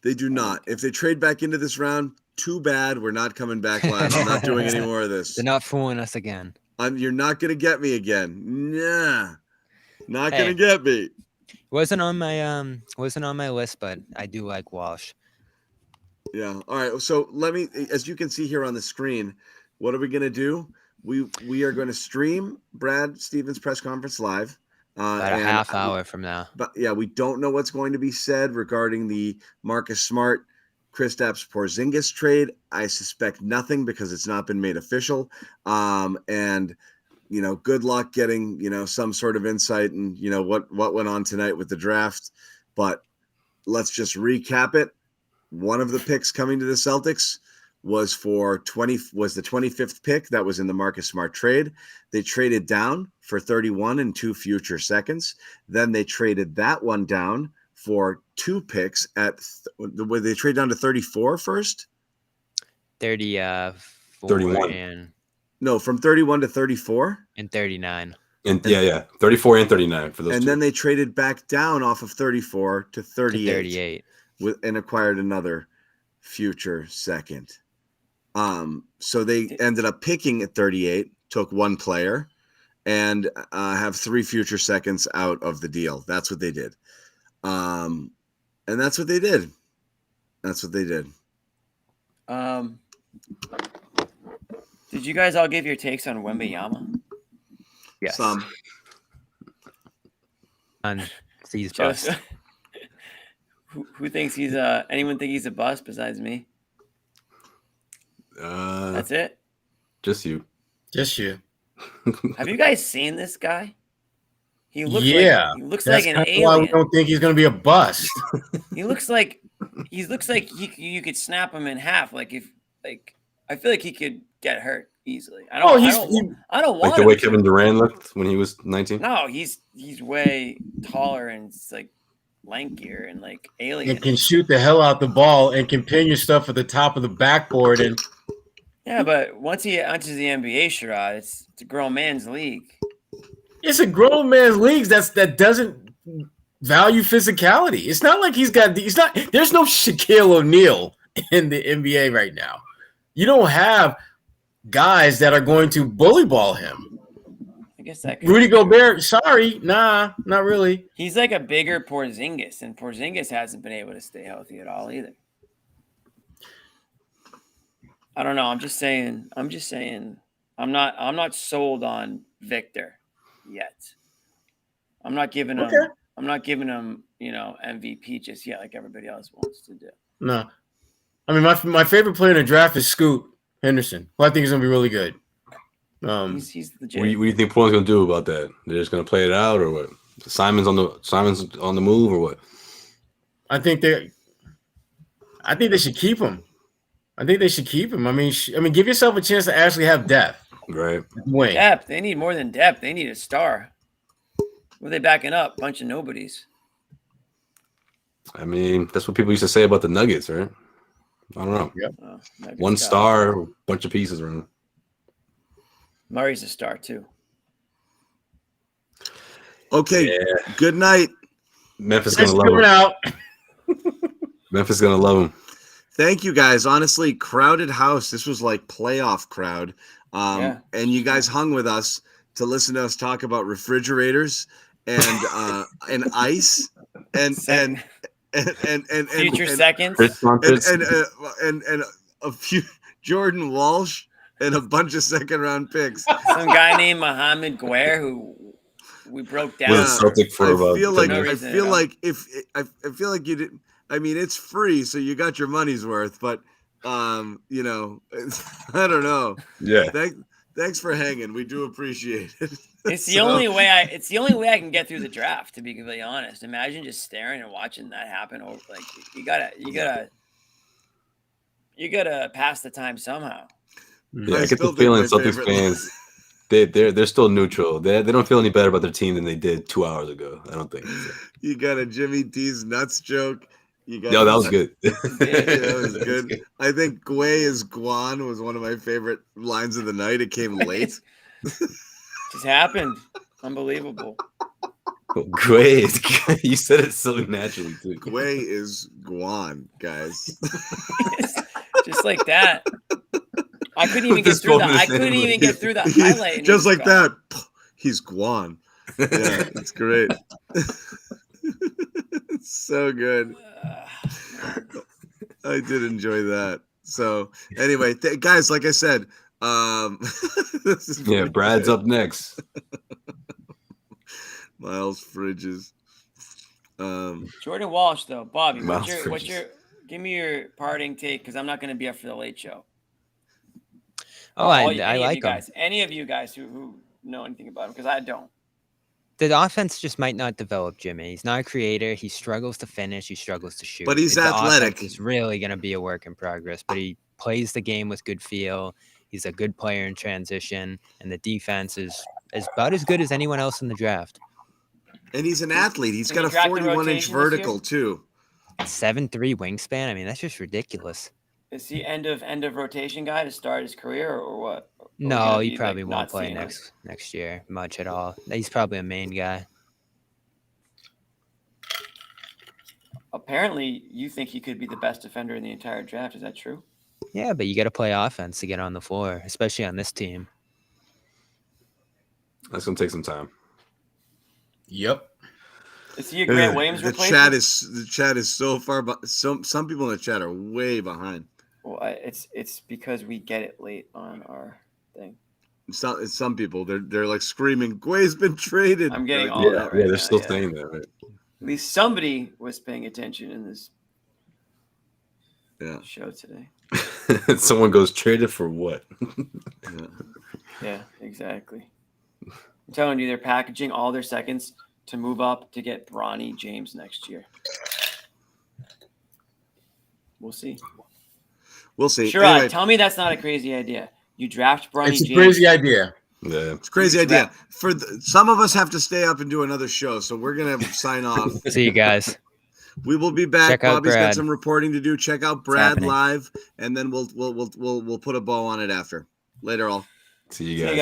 S1: They do not. If they trade back into this round, too bad. We're not coming back live. I'm not doing any more of this.
S3: They're not fooling us again.
S1: You're not gonna get me again. Nah. Not gonna get me.
S3: Wasn't on my list, but I do like Walsh.
S1: Yeah. All right. So let me, as you can see here on the screen, what are we gonna do? We are going to stream Brad Stevens' press conference live.
S3: About a half hour from now.
S1: But yeah, we don't know what's going to be said regarding the Marcus Smart Kristaps Porzingis trade. I suspect nothing because it's not been made official. And good luck getting some sort of insight and what went on tonight with the draft. But let's just recap it. One of the picks coming to the Celtics was the 25th pick that was in the Marcus Smart trade. They traded down for 31 and 2 future seconds. Then they traded that one down for 2 picks where they trade down to 34 first?
S3: 31.
S1: No, from 31 to 34
S3: and 39.
S4: And 34 and 39 for those.
S1: And
S4: two.
S1: Then they traded back down off of 34 to 38. And acquired another future second. So they ended up picking at 38, took one player, and have 3 future seconds out of the deal. That's what they did. And that's what they did.
S2: Did you guys all give your takes on Wembanyama?
S3: Yes.
S1: Some.
S3: On C's bust.
S2: Who thinks anyone think he's a bust besides me? That's it?
S4: Just you.
S2: Have you guys seen this guy? He looks like an alien.
S5: Why we don't think he's going to be a bust.
S2: He looks like you could snap him in half. I feel like he could get hurt easily. I don't want
S4: like the way Kevin Durant looked when he was 19.
S2: No, he's way taller and lankier and alien.
S5: And can shoot the hell out the ball and can pin your stuff at the top of the backboard and.
S2: Yeah, but once he enters the NBA, Sherrod, it's a grown man's league.
S5: It's a grown man's league that doesn't value physicality. It's not like there's no Shaquille O'Neal in the NBA right now. You don't have guys that are going to bully ball him.
S2: I guess that
S5: Rudy Gobert, sorry, nah, not really.
S2: He's like a bigger Porziņģis, and Porziņģis hasn't been able to stay healthy at all either. I don't know. I'm just saying. I'm not sold on Victor yet. I'm not giving him. I'm not giving him. MVP just yet, like everybody else wants to do.
S5: No, I mean my favorite player in the draft is Scoot Henderson, who I think is going to be really good.
S2: He's legit.
S4: What do you think Portland's going to do about that? They're just going to play it out, or what? Simon's on the move, or what?
S5: I think they should keep him. I mean, give yourself a chance to actually have depth.
S4: Right.
S5: Wing.
S2: Depth. They need more than depth. They need a star. What are they backing up? Bunch of nobodies.
S4: I mean, that's what people used to say about the Nuggets, right? I don't know.
S5: Yep.
S4: One star, a bunch of pieces around.
S2: Murray's a star too.
S1: Okay. Yeah. Good night.
S4: Memphis gonna love him. Memphis gonna love him.
S1: Thank you guys. Honestly, crowded house. This was like playoff crowd. And you guys hung with us to listen to us talk about refrigerators and and ice and
S2: future seconds
S1: and a few Jordan Walsh and a bunch of second-round picks.
S2: Some guy named Mohamed Guerre who we broke down.
S4: Celtic for
S1: I feel like you didn't. I mean, it's free, so you got your money's worth. But I don't know.
S4: Yeah.
S1: Thanks for hanging. We do appreciate it.
S2: It's the only way I can get through the draft, to be completely honest. Imagine just staring and watching that happen. Or you gotta pass the time somehow.
S4: Yeah, I get the feeling Celtics fans they're still neutral. They don't feel any better about their team than they did 2 hours ago. I don't think.
S1: You got a Jimmy D's nuts joke.
S4: That was good.
S1: That was good. I think Gway is Guan was one of my favorite lines of the night. It came late.
S2: Just happened. Unbelievable.
S4: Gway you said it so naturally too.
S1: Gway is Guan, guys.
S2: Just like that. I couldn't even get through the highlight.
S1: Just like that. He's Guan. Yeah, it's great. It's so good. I did enjoy that. So anyway, guys, like I said,
S4: Brad's up next.
S1: Miles Fridges.
S2: Jordan Walsh, though, Bobby.
S4: Miles
S2: What's your? Give me your parting take, because I'm not going to be up for the late show.
S3: Oh, I like him.
S2: Guys, any of you guys who know anything about him, because I don't.
S3: The offense just might not develop Jimmy. He's not a creator. He struggles to finish. He struggles to shoot.
S1: But he's athletic.
S3: He's really going to be a work in progress. But he plays the game with good feel. He's a good player in transition. And the defense is about as good as anyone else in the draft.
S1: And he's an athlete. He's got a 41-inch vertical, too.
S3: 7'3" wingspan. I mean, that's just ridiculous.
S2: Is he end of rotation guy to start his career or what?
S3: No, he probably won't play next year much at all. He's probably a main guy.
S2: Apparently, you think he could be the best defender in the entire draft. Is that true?
S3: Yeah, but you got to play offense to get on the floor, especially on this team.
S4: That's going to take some time.
S5: Yep.
S2: Is he a Grant Williams replacement?
S1: The chat is so far, but some people in the chat are way behind.
S2: Well, it's because we get it late on our thing.
S1: It's some people they're like screaming, "Guay's been traded."
S2: I'm getting
S1: like,
S2: all that. Right
S4: they're still saying that. Right?
S2: At least somebody was paying attention in this show today.
S4: Someone goes, traded for what?
S2: Yeah, exactly. I'm telling you, they're packaging all their seconds to move up to get Bronny James next year. We'll see.
S1: Sure,
S2: anyway. Tell me that's not a crazy idea. You draft Bronny James.
S5: It's a crazy idea.
S4: Yeah.
S1: It's a crazy idea. Some of us have to stay up and do another show, so we're going to sign off.
S3: See you guys.
S1: We will be back. Bobby's
S3: Brad.
S1: got some reporting to do. Check out Brad live, and then we'll put a bow on it after. Later, all.
S4: See you guys.